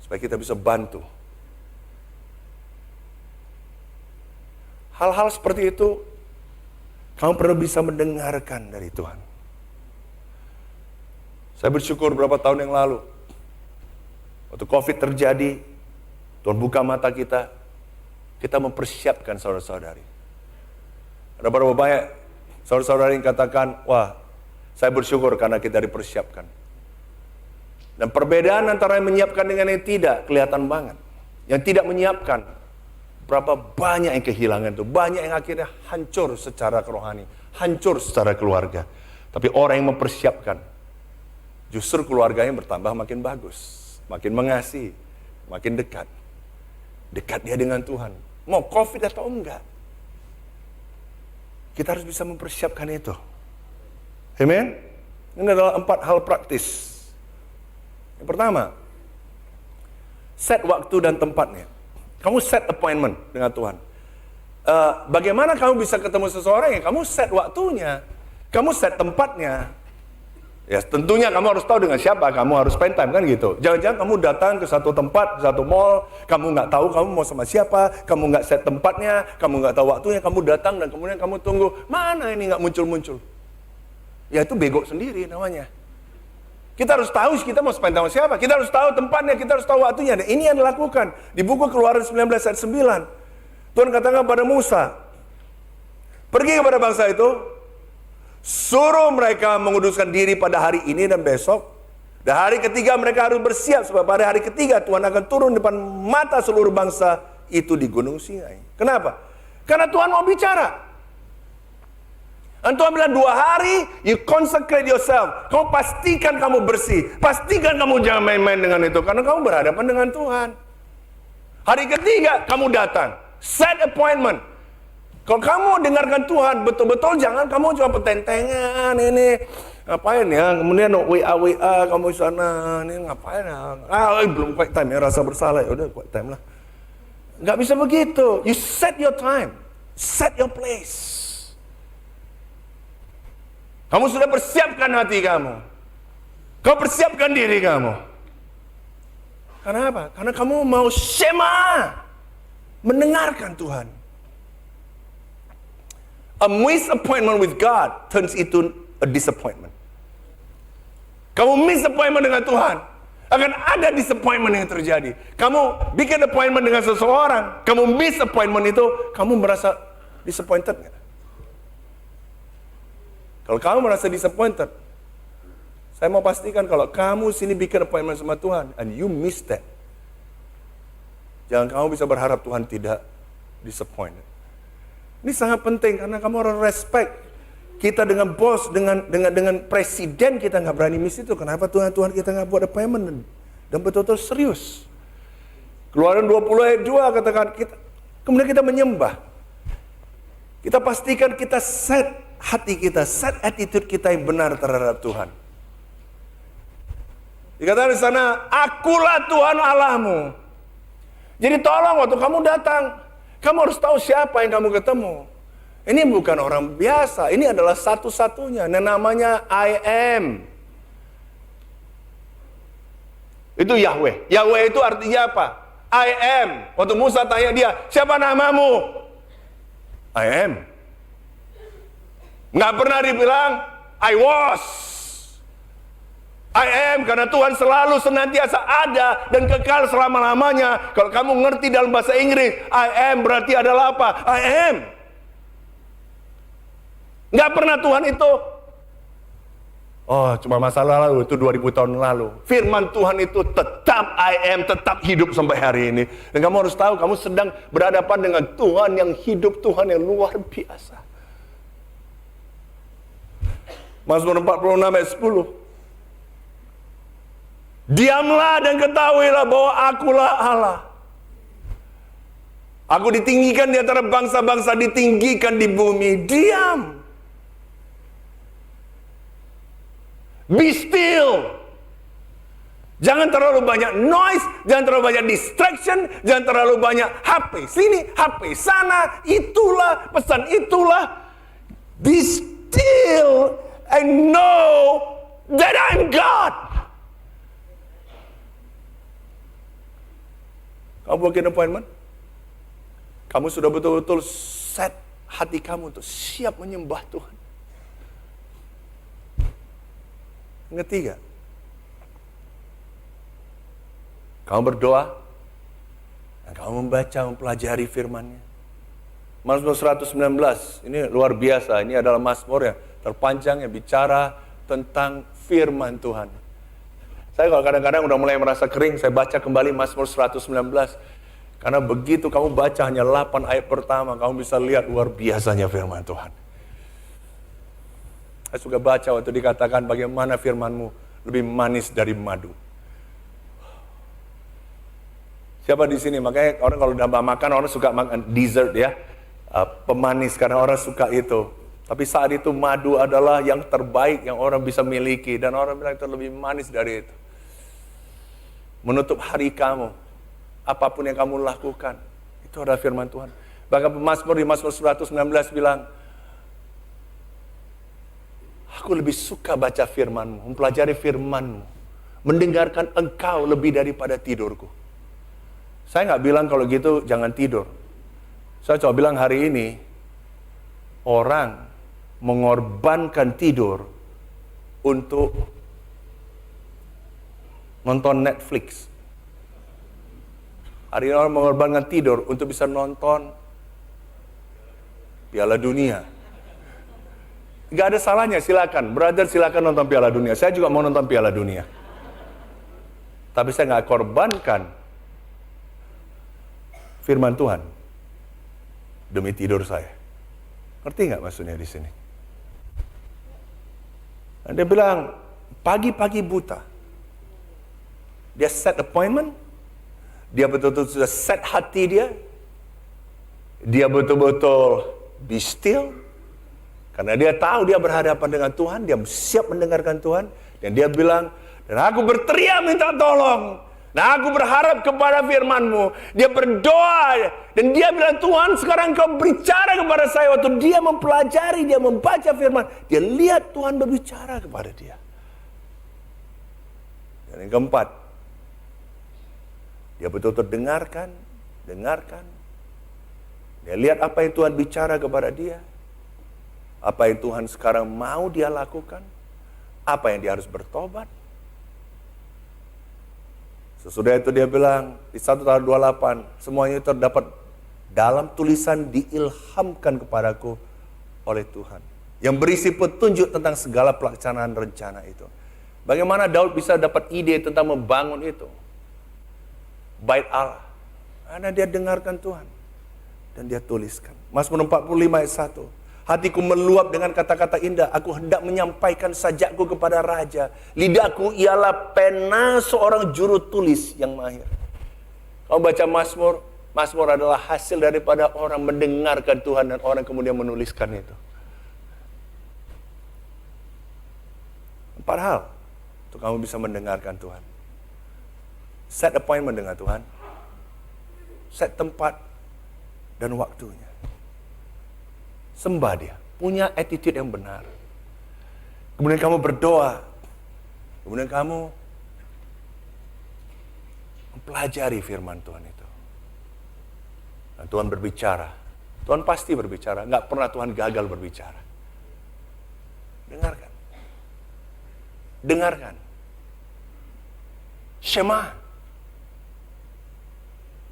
Supaya kita bisa bantu. Hal-hal seperti itu, kamu perlu bisa mendengarkan dari Tuhan. Saya bersyukur beberapa tahun yang lalu, waktu COVID terjadi, Tuhan buka mata kita mempersiapkan saudara-saudari. Ada berapa banyak saudara-saudari yang katakan, wah, saya bersyukur karena kita dipersiapkan. Dan perbedaan antara yang menyiapkan dengan yang tidak kelihatan banget. Yang tidak menyiapkan, berapa banyak yang kehilangan itu. Banyak yang akhirnya hancur secara kerohani, hancur secara keluarga. Tapi orang yang mempersiapkan, justru keluarganya bertambah makin bagus, makin mengasihi, makin dekat. Dekat dia dengan Tuhan. Mau COVID atau enggak. Kita harus bisa mempersiapkan itu. Amen? Ini adalah 4 hal praktis. Yang pertama, set waktu dan tempatnya. Kamu set appointment dengan Tuhan. Bagaimana kamu bisa ketemu seseorang? Ya kamu set waktunya. Kamu set tempatnya. Ya tentunya kamu harus tahu dengan siapa kamu harus spend time, kan gitu. Jangan-jangan kamu datang ke satu tempat, ke satu mall, kamu nggak tahu kamu mau sama siapa, kamu nggak set tempatnya, kamu nggak tahu waktunya, kamu datang dan kemudian kamu tunggu, mana ini nggak muncul-muncul. Ya itu bego sendiri namanya. Kita harus tahu kita mau spend time sama siapa, kita harus tahu tempatnya, kita harus tahu waktunya. Dan ini yang dilakukan di buku Keluaran 19 ayat 9. Tuhan katakan pada Musa, pergi kepada bangsa itu, suruh mereka menguduskan diri pada hari ini dan besok. Dan hari ketiga mereka harus bersiap, sebab pada hari ketiga Tuhan akan turun depan mata seluruh bangsa itu di Gunung Sinai. Kenapa? Karena Tuhan mau bicara. Dan Tuhan bilang 2 hari, you consecrate yourself. Kamu pastikan kamu bersih. Pastikan kamu jangan main-main dengan itu. Karena kamu berhadapan dengan Tuhan. Hari ketiga kamu datang. Set appointment. Kalau kamu dengarkan Tuhan betul-betul, jangan kamu cuma petentengan ini ngapain ya, kemudian WA kamu di sana ini ngapain ya, belum quiet time ya, rasa bersalah, ya udah quiet time lah. Nggak bisa begitu. You set your time, set your place. Kamu sudah persiapkan hati kamu, kau persiapkan diri kamu. Karena apa? Karena kamu mau shema, mendengarkan Tuhan. A missed appointment with God turns into a disappointment. Kamu miss appointment dengan Tuhan, akan ada disappointment yang terjadi. Kamu bikin appointment dengan seseorang, kamu miss appointment itu, kamu merasa disappointed nggak? Kalau kamu merasa disappointed, saya mau pastikan kalau kamu sini bikin appointment sama Tuhan, and you miss that, jangan kamu bisa berharap Tuhan tidak disappointed. Ini sangat penting karena kamu harus respect kita dengan bos, dengan presiden kita nggak berani miss itu. Kenapa Tuhan kita nggak buat appointment dan betul-betul serius? Keluaran 20 ayat 2 katakan kita, kemudian kita menyembah. Kita pastikan kita set hati kita, set attitude kita yang benar terhadap Tuhan. Dikatakan di sana, akulah Tuhan Allahmu. Jadi tolong waktu kamu datang, kamu harus tahu siapa yang kamu ketemu. Ini bukan orang biasa. Ini adalah satu-satunya. Yang namanya I am. Itu Yahweh. Yahweh itu artinya apa? I am. Waktu Musa tanya dia, siapa namamu? I am. Nggak pernah dibilang, I was. I am, karena Tuhan selalu senantiasa ada dan kekal selama-lamanya. Kalau kamu ngerti dalam bahasa Inggris, I am berarti adalah apa? I am. Nggak pernah Tuhan itu, oh cuma masa lalu, itu 2000 tahun lalu. Firman Tuhan itu tetap I am, tetap hidup sampai hari ini. Dan kamu harus tahu, kamu sedang berhadapan dengan Tuhan yang hidup, Tuhan yang luar biasa. Mazmur 46 ayat 10. Diamlah dan ketahuilah bahwa akulah Allah. Aku ditinggikan di antara bangsa-bangsa, ditinggikan di bumi. Diam. Be still. Jangan terlalu banyak noise, jangan terlalu banyak distraction, jangan terlalu banyak HP sini, HP sana. Itulah pesan, itulah. Be still and know that I'm God. Kamu bikin appointment? Kamu sudah betul-betul set hati kamu untuk siap menyembah Tuhan. Yang ketiga, kamu berdoa dan kamu membaca, mempelajari firman-Nya. Mazmur 119, ini luar biasa. Ini adalah mazmur yang terpanjang yang bicara tentang firman Tuhan. Saya kalau kadang-kadang udah mulai merasa kering, saya baca kembali Mazmur 119. Karena begitu kamu baca hanya 8 ayat pertama, kamu bisa lihat luar biasanya firman Tuhan. Saya suka baca waktu dikatakan bagaimana firman-Mu lebih manis dari madu. Siapa di sini? Makanya orang kalau udah makan, orang suka makan dessert ya. Pemanis, karena orang suka itu. Tapi saat itu madu adalah yang terbaik yang orang bisa miliki. Dan orang bilang itu lebih manis dari itu. Menutup hari kamu, apapun yang kamu lakukan, itu adalah firman Tuhan. Bahkan pemazmur di Mazmur 119 bilang, aku lebih suka baca firman-Mu, mempelajari firman-Mu, mendengarkan Engkau lebih daripada tidurku. Saya nggak bilang kalau gitu jangan tidur. Saya coba bilang hari ini, orang mengorbankan tidur untuk nonton Netflix. Hari ini orang mengorbankan tidur untuk bisa nonton Piala Dunia. Gak ada salahnya, silakan. Brother, silakan nonton Piala Dunia. Saya juga mau nonton Piala Dunia. Tapi saya nggak korbankan firman Tuhan demi tidur saya. Ngerti nggak maksudnya di sini? Dan dia bilang, pagi-pagi buta. Dia set appointment. Dia betul-betul sudah set hati dia. Dia betul-betul be still. Karena dia tahu dia berhadapan dengan Tuhan. Dia siap mendengarkan Tuhan. Dan dia bilang, dan aku berteriak minta tolong. Nah, aku berharap kepada firman-Mu. Dia berdoa. Dan dia bilang, Tuhan sekarang Kau berbicara kepada saya. Waktu dia mempelajari, dia membaca firman. Dia lihat Tuhan berbicara kepada dia. Dan yang keempat, dia betul-betul dengarkan. Dia lihat apa yang Tuhan bicara kepada dia. Apa yang Tuhan sekarang mau dia lakukan. Apa yang dia harus bertobat. Sesudah itu dia bilang, di 1 tahun 28, semuanya itu terdapat dalam tulisan diilhamkan kepadaku oleh Tuhan. Yang berisi petunjuk tentang segala pelaksanaan rencana itu. Bagaimana Daud bisa dapat ide tentang membangun itu? Bait Allah. Karena dia dengarkan Tuhan. Dan dia tuliskan. Mazmur 45 ayat 1. Hatiku meluap dengan kata-kata indah. Aku hendak menyampaikan sajakku kepada raja. Lidahku ialah pena seorang juru tulis yang mahir. Kau baca Mazmur. Mazmur adalah hasil daripada orang mendengarkan Tuhan dan orang kemudian menuliskan itu. 4 hal untuk kamu bisa mendengarkan Tuhan. Set appointment dengan Tuhan. Set tempat dan waktunya. Sembah dia, punya attitude yang benar. Kemudian kamu berdoa. Kemudian kamu mempelajari firman Tuhan itu. Dan Tuhan berbicara. Tuhan pasti berbicara. Nggak pernah Tuhan gagal berbicara. Dengarkan. Dengarkan. Shema.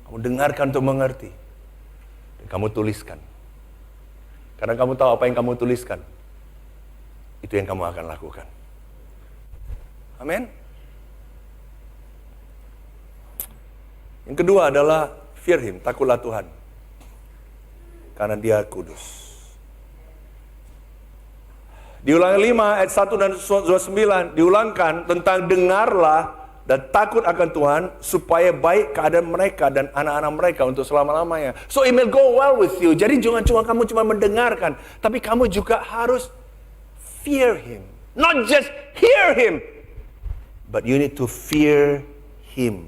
Kamu dengarkan untuk mengerti. Dan kamu tuliskan. Karena kamu tahu apa yang kamu tuliskan. Itu yang kamu akan lakukan. Amin. Yang kedua adalah fear Him, takutlah Tuhan. Karena Dia kudus. Di Ulangan 5 ayat 1 dan 29 diulangkan tentang dengarlah dan takut akan Tuhan supaya baik keadaan mereka dan anak-anak mereka untuk selama-lamanya. So it will go well with you. Jadi jangan cuma kamu cuma mendengarkan, tapi kamu juga harus fear Him. Not just hear Him, but you need to fear Him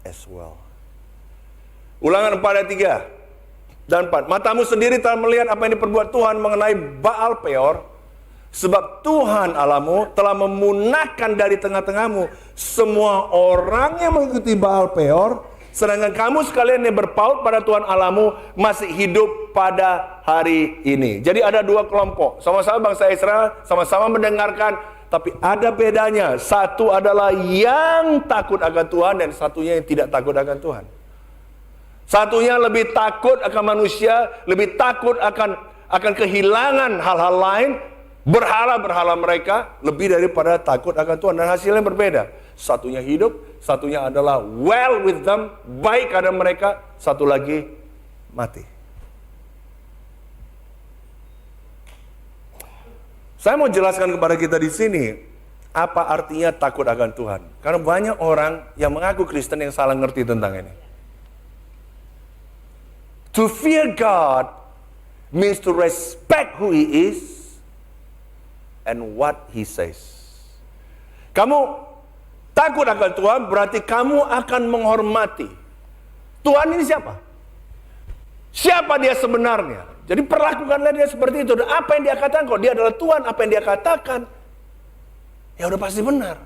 as well. Ulangan 4 ayat 3 dan 4. Matamu sendiri telah melihat apa yang diperbuat Tuhan mengenai Baal Peor. Sebab Tuhan Allahmu telah memunahkan dari tengah-tengahmu semua orang yang mengikuti Baal Peor, sedangkan kamu sekalian yang berpaut pada Tuhan Allahmu masih hidup pada hari ini. Jadi ada dua kelompok, sama-sama bangsa Israel, sama-sama mendengarkan, tapi ada bedanya. Satu adalah yang takut akan Tuhan dan satunya yang tidak takut akan Tuhan. Satunya lebih takut akan manusia, lebih takut akan kehilangan hal-hal lain. Berhala-berhala mereka lebih daripada takut akan Tuhan. Dan hasilnya berbeda. Satunya hidup, satunya adalah well with them, baik keadaan mereka, satu lagi mati. Saya mau jelaskan kepada kita di sini apa artinya takut akan Tuhan. Karena banyak orang yang mengaku Kristen yang salah ngerti tentang ini. To fear God means to respect who He is and what He says. Kamu takut akan Tuhan berarti kamu akan menghormati. Tuhan ini siapa? Siapa Dia sebenarnya? Jadi perlakukanlah Dia seperti itu. Dan apa yang Dia katakan, kalau Dia adalah Tuhan, apa yang Dia katakan, ya udah pasti benar.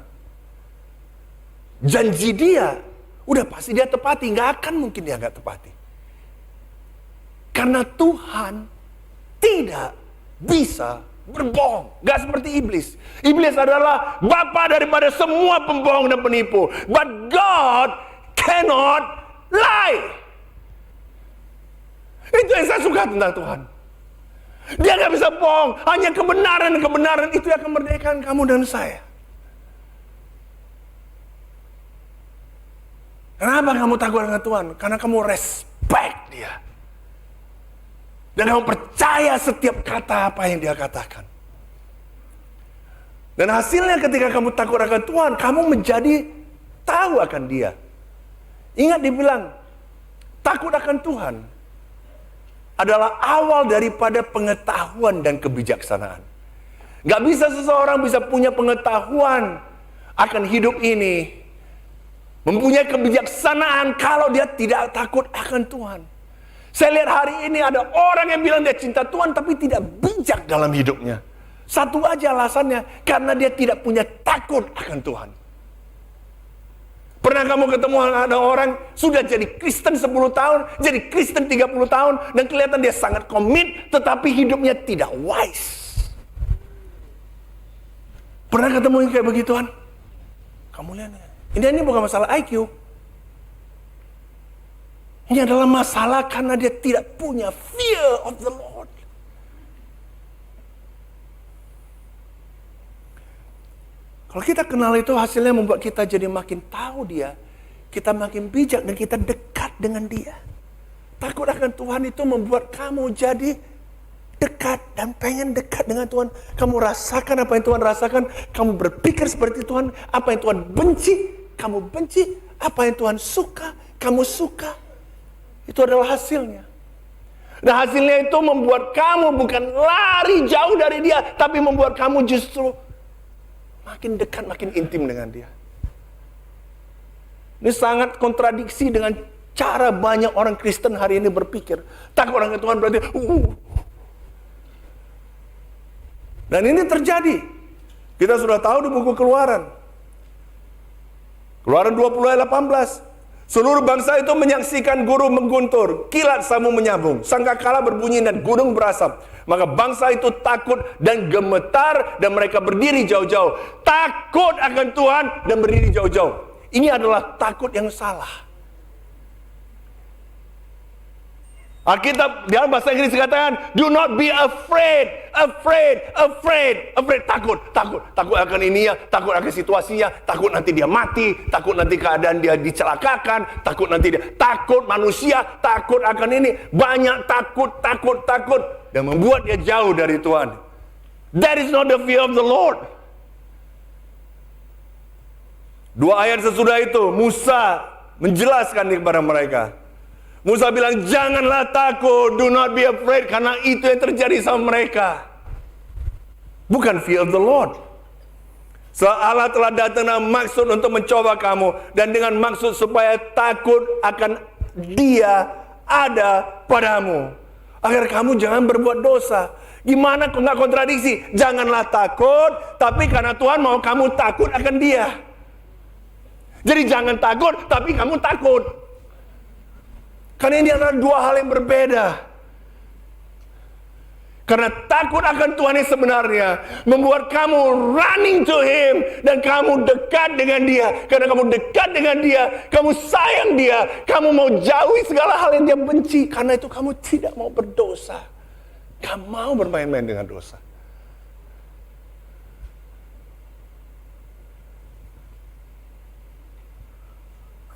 Janji Dia, udah pasti Dia tepati. Nggak akan mungkin Dia nggak tepati. Karena Tuhan tidak bisa berbohong. Nggak seperti iblis. Iblis adalah bapa daripada semua pembohong dan penipu. But God cannot lie. Itu yang saya suka tentang Tuhan. Dia nggak bisa bohong. Hanya kebenaran itu yang akan merdekakan kamu dan saya. Kenapa kamu takut dengan Tuhan? Karena kamu respect Dia. Dan kamu percaya setiap kata apa yang Dia katakan. Dan hasilnya ketika kamu takut akan Tuhan, kamu menjadi tahu akan Dia. Ingat dibilang, takut akan Tuhan adalah awal daripada pengetahuan dan kebijaksanaan. Gak bisa seseorang bisa punya pengetahuan akan hidup ini, mempunyai kebijaksanaan kalau dia tidak takut akan Tuhan. Saya lihat hari ini ada orang yang bilang dia cinta Tuhan tapi tidak bijak dalam hidupnya. Satu aja alasannya, karena dia tidak punya takut akan Tuhan. Pernah kamu ketemu ada orang sudah jadi Kristen 10 tahun, jadi Kristen 30 tahun, dan kelihatan dia sangat komit, tetapi hidupnya tidak wise. Pernah ketemu yang kayak begituan? Kamu lihat, ini bukan masalah IQ. Ini adalah masalah karena dia tidak punya fear of the Lord. Kalau kita kenal itu, hasilnya membuat kita jadi makin tahu Dia, kita makin bijak dan kita dekat dengan Dia. Takut akan Tuhan itu membuat kamu jadi dekat dan pengen dekat dengan Tuhan. Kamu rasakan apa yang Tuhan rasakan, kamu berpikir seperti Tuhan. Apa yang Tuhan benci, kamu benci. Apa yang Tuhan suka, kamu suka. Itu adalah hasilnya. Dan hasilnya itu membuat kamu bukan lari jauh dari Dia, tapi membuat kamu justru makin dekat, makin intim dengan Dia. Ini sangat kontradiksi dengan cara banyak orang Kristen hari ini berpikir. Takut akan Tuhan berarti Dan ini terjadi. Kita sudah tahu di buku Keluaran. Keluaran 20 ayat 18. Seluruh bangsa itu menyaksikan guru mengguntur, kilat samu menyambung, sangkakala berbunyi dan gunung berasap. Maka bangsa itu takut dan gemetar dan mereka berdiri jauh-jauh. Takut akan Tuhan dan berdiri jauh-jauh. Ini adalah takut yang salah. Alkitab dalam bahasa Inggris dikatakan, do not be afraid. Takut akan ini ya, takut akan situasinya, takut nanti dia mati, takut nanti keadaan dia dicelakakan, takut manusia, takut akan ini. Banyak takut dan membuat dia jauh dari Tuhan. That is not the fear of the Lord. 2 ayat sesudah itu Musa menjelaskan kepada mereka. Musa bilang, janganlah takut, do not be afraid, karena itu yang terjadi sama mereka. Bukan fear of the Lord. Allah telah datang dengan maksud untuk mencoba kamu, dan dengan maksud supaya takut akan Dia ada padamu, agar kamu jangan berbuat dosa. Gimana kok nggak kontradiksi? Janganlah takut, tapi karena Tuhan mau kamu takut akan Dia. Jadi jangan takut, tapi kamu takut. Karena ini adalah dua hal yang berbeda. Karena takut akan Tuhan yang sebenarnya membuat kamu running to Him, dan kamu dekat dengan Dia. Karena kamu dekat dengan Dia, kamu sayang Dia, kamu mau jauhi segala hal yang Dia benci. Karena itu kamu tidak mau berdosa, kamu mau bermain-main dengan dosa.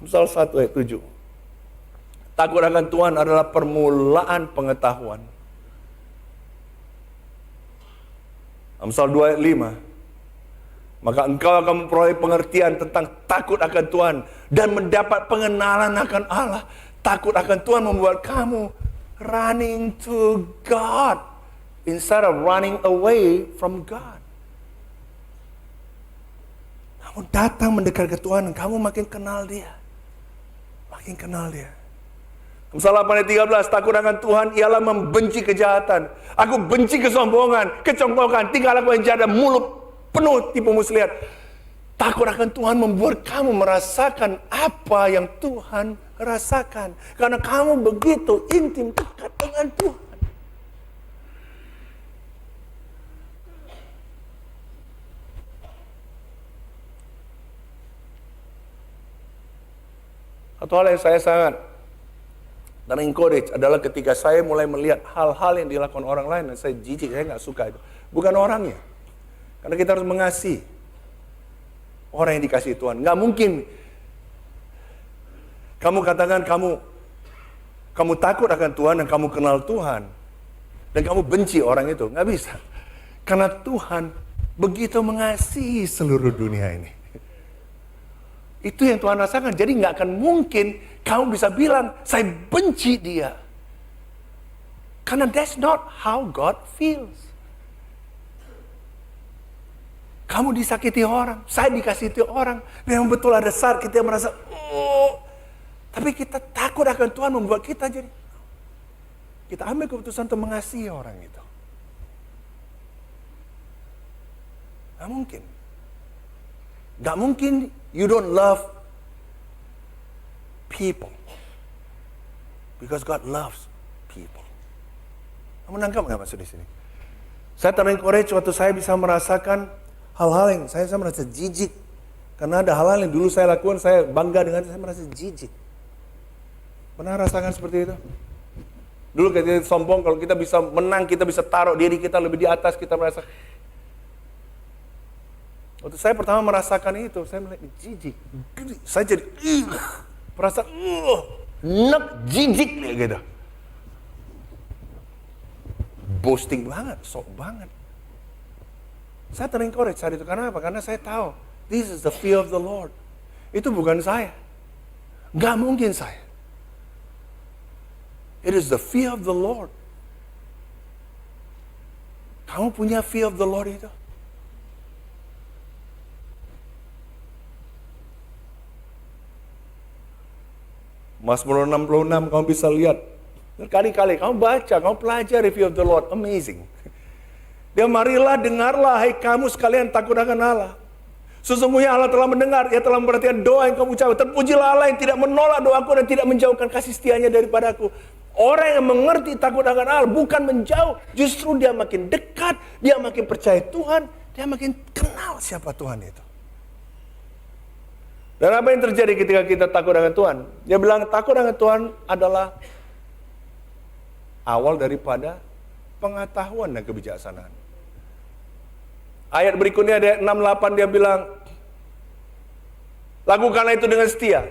Amsal 1 ayat 7. Takut akan Tuhan adalah permulaan pengetahuan. Amsal 2 ayat 5. Maka engkau akan memperoleh pengertian tentang takut akan Tuhan dan mendapat pengenalan akan Allah. Takut akan Tuhan membuat kamu running to God instead of running away from God. Kamu datang mendekat ke Tuhan, kamu makin kenal Dia. Makin kenal Dia. Amsal 8 ayat 13, takut akan Tuhan ialah membenci kejahatan. Aku benci kesombongan, kecongkokan, tingkah laku yang jahat, mulut penuh tipu muslihat. Takut akan Tuhan membuat kamu merasakan apa yang Tuhan rasakan. Karena kamu begitu intim dekat dengan Tuhan. Satu hal yang saya sangat dan encourage adalah ketika saya mulai melihat hal-hal yang dilakukan orang lain dan saya jijik, saya nggak suka itu. Bukan orangnya. Karena kita harus mengasihi orang yang dikasihi Tuhan. Nggak mungkin kamu katakan kamu takut akan Tuhan dan kamu kenal Tuhan dan kamu benci orang itu. Nggak bisa. Karena Tuhan begitu mengasihi seluruh dunia ini. Itu yang Tuhan rasakan. Jadi nggak akan mungkin kamu bisa bilang, saya benci dia. Karena that's not how God feels. Kamu disakiti orang, saya dikasih orang. Memang betul ada saat kita merasa, tapi kita takut akan Tuhan membuat kita jadi. Kita ambil keputusan untuk mengasihi orang itu. Nggak mungkin. Nggak mungkin you don't love people. Because God loves people. Kamu nangkap nggak maksud di sini? Saya terencourage waktu saya bisa merasakan hal-hal yang saya merasa jijik. Karena ada hal-hal yang dulu saya lakukan, saya bangga dengan saya merasa jijik. Pernah rasakan seperti itu? Dulu kita sombong, kalau kita bisa menang, kita bisa taruh diri kita lebih di atas, kita merasa. Waktu saya pertama merasakan itu, saya mulai jijik. Saya jadi merasa nek jijik nih gitu. Boasting banget, sok banget. Saya terencourage saat itu. Karena apa? Karena saya tahu this is the fear of the Lord. Itu bukan saya. Gak mungkin saya. It is the fear of the Lord. Kamu punya fear of the Lord itu? Mazmur 66 kamu bisa lihat. Berkali-kali kamu baca, kamu pelajari fear of the Lord. Amazing. Dia marilah, dengarlah, hai kamu sekalian takut akan Allah. Sesungguhnya Allah telah mendengar, Ia telah memperhatikan doa yang kamu ucapkan. Terpujilah Allah yang tidak menolak doaku dan tidak menjauhkan kasih setianya daripadaku. Orang yang mengerti takut akan Allah bukan menjauh, justru dia makin dekat, dia makin percaya Tuhan, dia makin kenal siapa Tuhan itu. Dan apa yang terjadi ketika kita takut akan Tuhan? Dia bilang takut akan Tuhan adalah awal daripada pengetahuan dan kebijaksanaan. Ayat berikutnya ayat 68 dia bilang, lakukanlah itu dengan setia.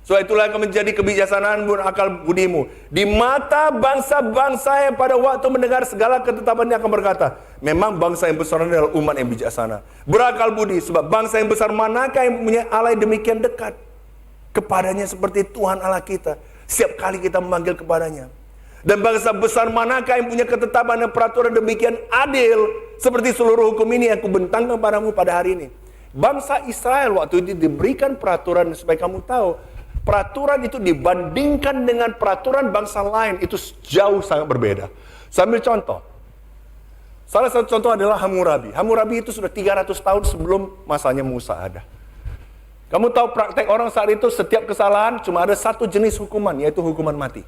So itulah akan menjadi kebijaksanaan akal budimu. Di mata bangsa-bangsa yang pada waktu mendengar segala ketetapannya akan berkata, memang bangsa yang besar adalah umat yang bijaksana. Berakal budi, sebab bangsa yang besar manakah yang punya Allah yang demikian dekat kepadanya seperti Tuhan Allah kita. Setiap kali kita memanggil kepadanya. Dan bangsa besar manakah yang punya ketetapan dan peraturan demikian adil seperti seluruh hukum ini yang kubentangkan padamu pada hari ini. Bangsa Israel waktu itu diberikan peraturan supaya kamu tahu, peraturan itu dibandingkan dengan peraturan bangsa lain itu jauh sangat berbeda. Saya ambil contoh. Salah satu contoh adalah Hammurabi. Hammurabi itu sudah 300 tahun sebelum masanya Musa ada. Kamu tahu praktek orang saat itu setiap kesalahan cuma ada satu jenis hukuman, yaitu hukuman mati.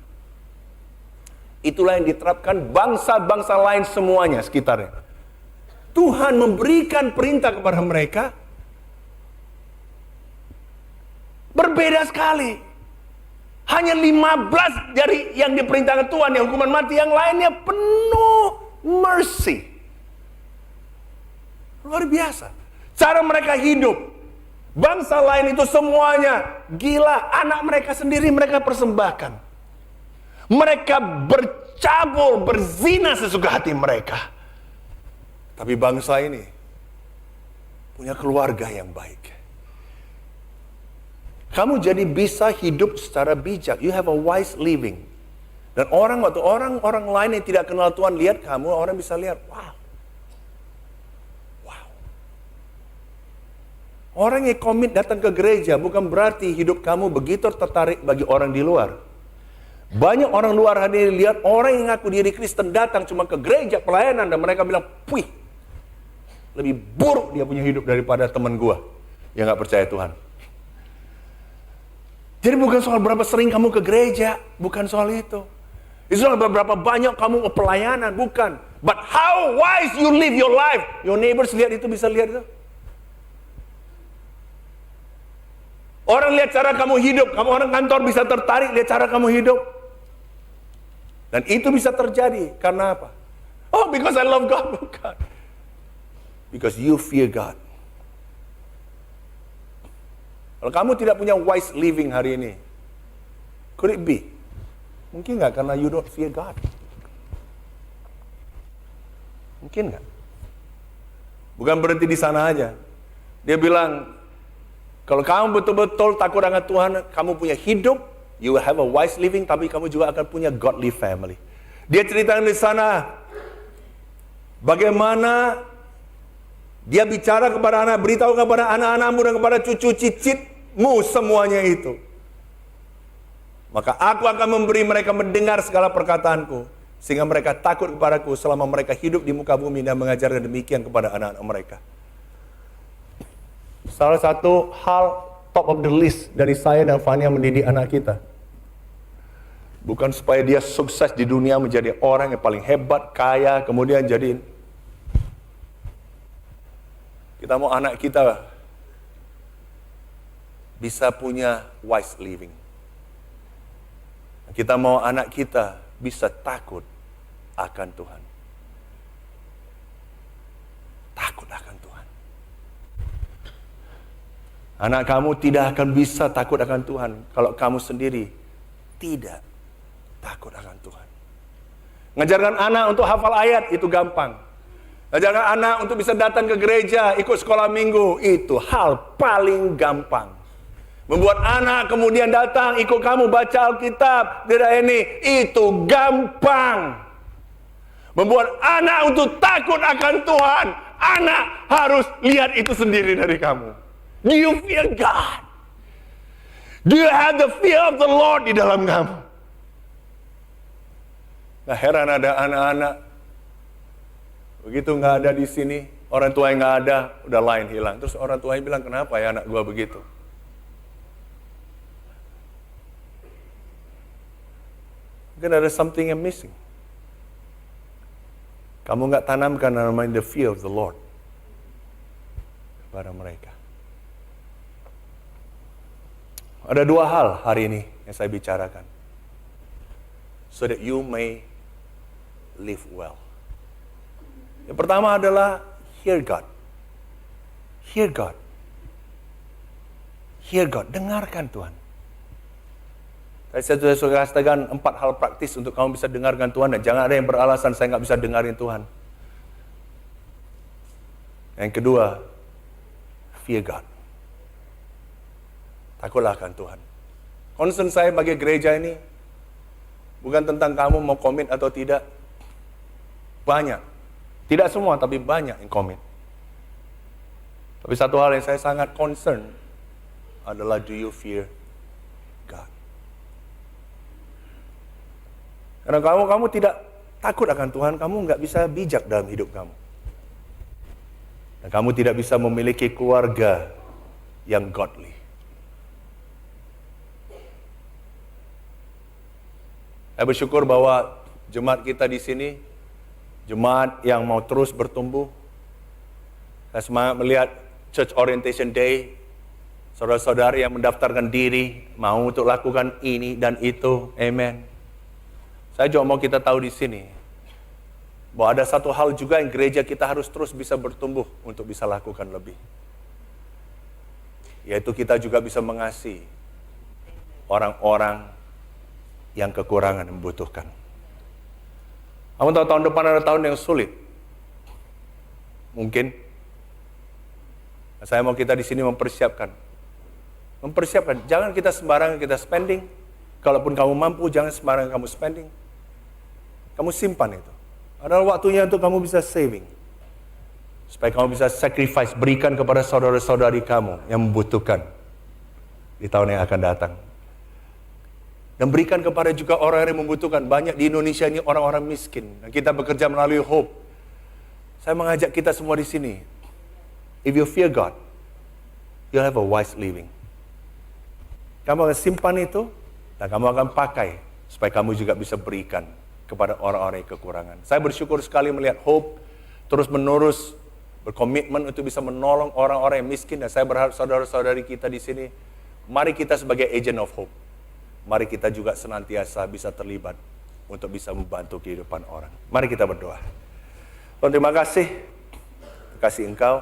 Itulah yang diterapkan bangsa-bangsa lain semuanya sekitarnya. Tuhan memberikan perintah kepada mereka berbeda sekali. Hanya 15 dari yang diperintahkan Tuhan yang hukuman mati, yang lainnya penuh mercy. Luar biasa. Cara mereka hidup. Bangsa lain itu semuanya gila, anak mereka sendiri mereka persembahkan. Mereka bercabul, berzina sesuka hati mereka. Tapi bangsa ini punya keluarga yang baik. Kamu jadi bisa hidup secara bijak. You have a wise living. Dan waktu orang lain yang tidak kenal Tuhan lihat kamu, orang bisa lihat, wow. Orang yang komit datang ke gereja bukan berarti hidup kamu begitu tertarik bagi orang di luar. Banyak orang luar hari ini lihat orang yang ngaku diri Kristen datang cuma ke gereja pelayanan dan mereka bilang, "Wih, lebih buruk dia punya hidup daripada teman gua yang nggak percaya Tuhan." Jadi bukan soal berapa sering kamu ke gereja, bukan soal itu. Itu soal berapa banyak kamu pelayanan, bukan. But how wise you live your life. Your neighbors lihat itu, bisa lihat itu. Orang lihat cara kamu hidup, orang kantor bisa tertarik lihat cara kamu hidup. Dan itu bisa terjadi karena apa? Oh, because I love God, bukan. Because you fear God. Kalau kamu tidak punya wise living hari ini, could it be? Mungkin nggak karena you don't fear God? Mungkin nggak? Bukan berhenti di sana aja. Dia bilang, kalau kamu betul-betul takut akan Tuhan, kamu punya hidup, you will have a wise living, tapi kamu juga akan punya godly family. Dia ceritakan di sana, bagaimana dia bicara kepada anak, beritahu kepada anak-anakmu dan kepada cucu cicitmu semuanya itu. Maka aku akan memberi mereka mendengar segala perkataanku, sehingga mereka takut kepadaku selama mereka hidup di muka bumi dan mengajarkan demikian kepada anak-anak mereka. Salah satu hal top of the list dari saya dan Fania mendidik anak kita, bukan supaya dia sukses di dunia menjadi orang yang paling hebat, kaya, kemudian jadi. Kita mau anak kita bisa punya wise living. Kita mau anak kita bisa takut akan Tuhan. Takut akan Tuhan. Anak kamu tidak akan bisa takut akan Tuhan kalau kamu sendiri tidak takut akan Tuhan. Ngajarkan anak untuk hafal ayat itu gampang. Ngajarkan anak untuk bisa datang ke gereja, ikut sekolah minggu, itu hal paling gampang. Membuat anak kemudian datang ikut kamu baca Alkitab, tidak ini, itu gampang. Membuat anak untuk takut akan Tuhan, anak harus lihat itu sendiri dari kamu. Do you fear God? Do you have the fear of the Lord di dalam kamu? Nah, heran ada anak-anak begitu nggak ada di sini, orang tua yang nggak ada, udah lain hilang. Terus orang tuanya bilang, kenapa ya anak gua begitu? Mungkin ada something yang missing. Kamu nggak tanamkan namanya the fear of the Lord kepada mereka. Ada dua hal hari ini yang saya bicarakan. So that you may live well. Yang pertama adalah hear God. Hear God. Hear God. Dengarkan Tuhan. Tadi saya sudah katakan 4 hal praktis untuk kamu bisa dengarkan Tuhan. Dan jangan ada yang beralasan saya nggak bisa dengarin Tuhan. Yang kedua, fear God. Takutlah akan Tuhan. Concern saya bagi gereja ini bukan tentang kamu mau komit atau tidak. Banyak. Tidak semua, tapi banyak yang komit. Tapi satu hal yang saya sangat concern adalah, do you fear God? Karena kamu tidak takut akan Tuhan, kamu nggak bisa bijak dalam hidup kamu. Dan kamu tidak bisa memiliki keluarga yang godly. Saya bersyukur bahwa jemaat kita di sini, jemaat yang mau terus bertumbuh. Saya semangat melihat Church Orientation Day, saudara-saudari yang mendaftarkan diri, mau untuk lakukan ini dan itu, amen. Saya juga mau kita tahu di sini, bahwa ada satu hal juga yang gereja kita harus terus bisa bertumbuh untuk bisa lakukan lebih. Yaitu kita juga bisa mengasihi orang-orang yang kekurangan membutuhkan. Kamu tahu tahun depan ada tahun yang sulit. Mungkin. Saya mau kita di sini mempersiapkan. Jangan kita sembarangan kita spending. Kalaupun kamu mampu, jangan sembarangan kamu spending. Kamu simpan itu. Adalah waktunya untuk kamu bisa saving. Supaya kamu bisa sacrifice, berikan kepada saudara-saudari kamu yang membutuhkan di tahun yang akan datang. Dan berikan kepada juga orang yang membutuhkan. Banyak di Indonesia ini orang-orang miskin. Dan kita bekerja melalui Hope. Saya mengajak kita semua di sini. If you fear God, you'll have a wise living. Kamu akan simpan itu, dan kamu akan pakai, supaya kamu juga bisa berikan kepada orang-orang yang kekurangan. Saya bersyukur sekali melihat Hope terus-menerus berkomitmen untuk bisa menolong orang-orang yang miskin. Dan saya berharap saudara-saudari kita di sini, mari kita sebagai agent of Hope, mari kita juga senantiasa bisa terlibat untuk bisa membantu kehidupan orang. Mari kita berdoa. Tuhan, terima kasih. Terima kasih Engkau.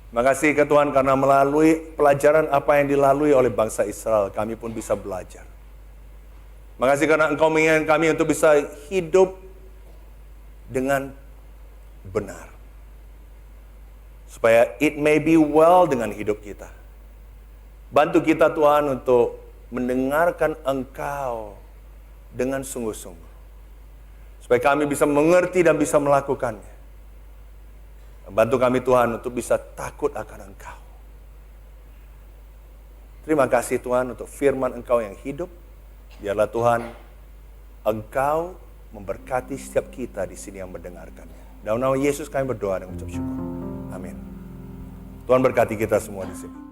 Terima kasih ke Tuhan karena melalui pelajaran apa yang dilalui oleh bangsa Israel, kami pun bisa belajar. Terima kasih karena Engkau menginginkan kami untuk bisa hidup dengan benar. Supaya it may be well dengan hidup kita. Bantu kita Tuhan untuk mendengarkan Engkau dengan sungguh-sungguh. Supaya kami bisa mengerti dan bisa melakukannya. Bantu kami Tuhan untuk bisa takut akan Engkau. Terima kasih Tuhan untuk firman Engkau yang hidup. Biarlah Tuhan, Engkau memberkati setiap kita di sini yang mendengarkannya. Dalam nama Yesus kami berdoa dan mengucap syukur. Amin. Tuhan berkati kita semua di sini.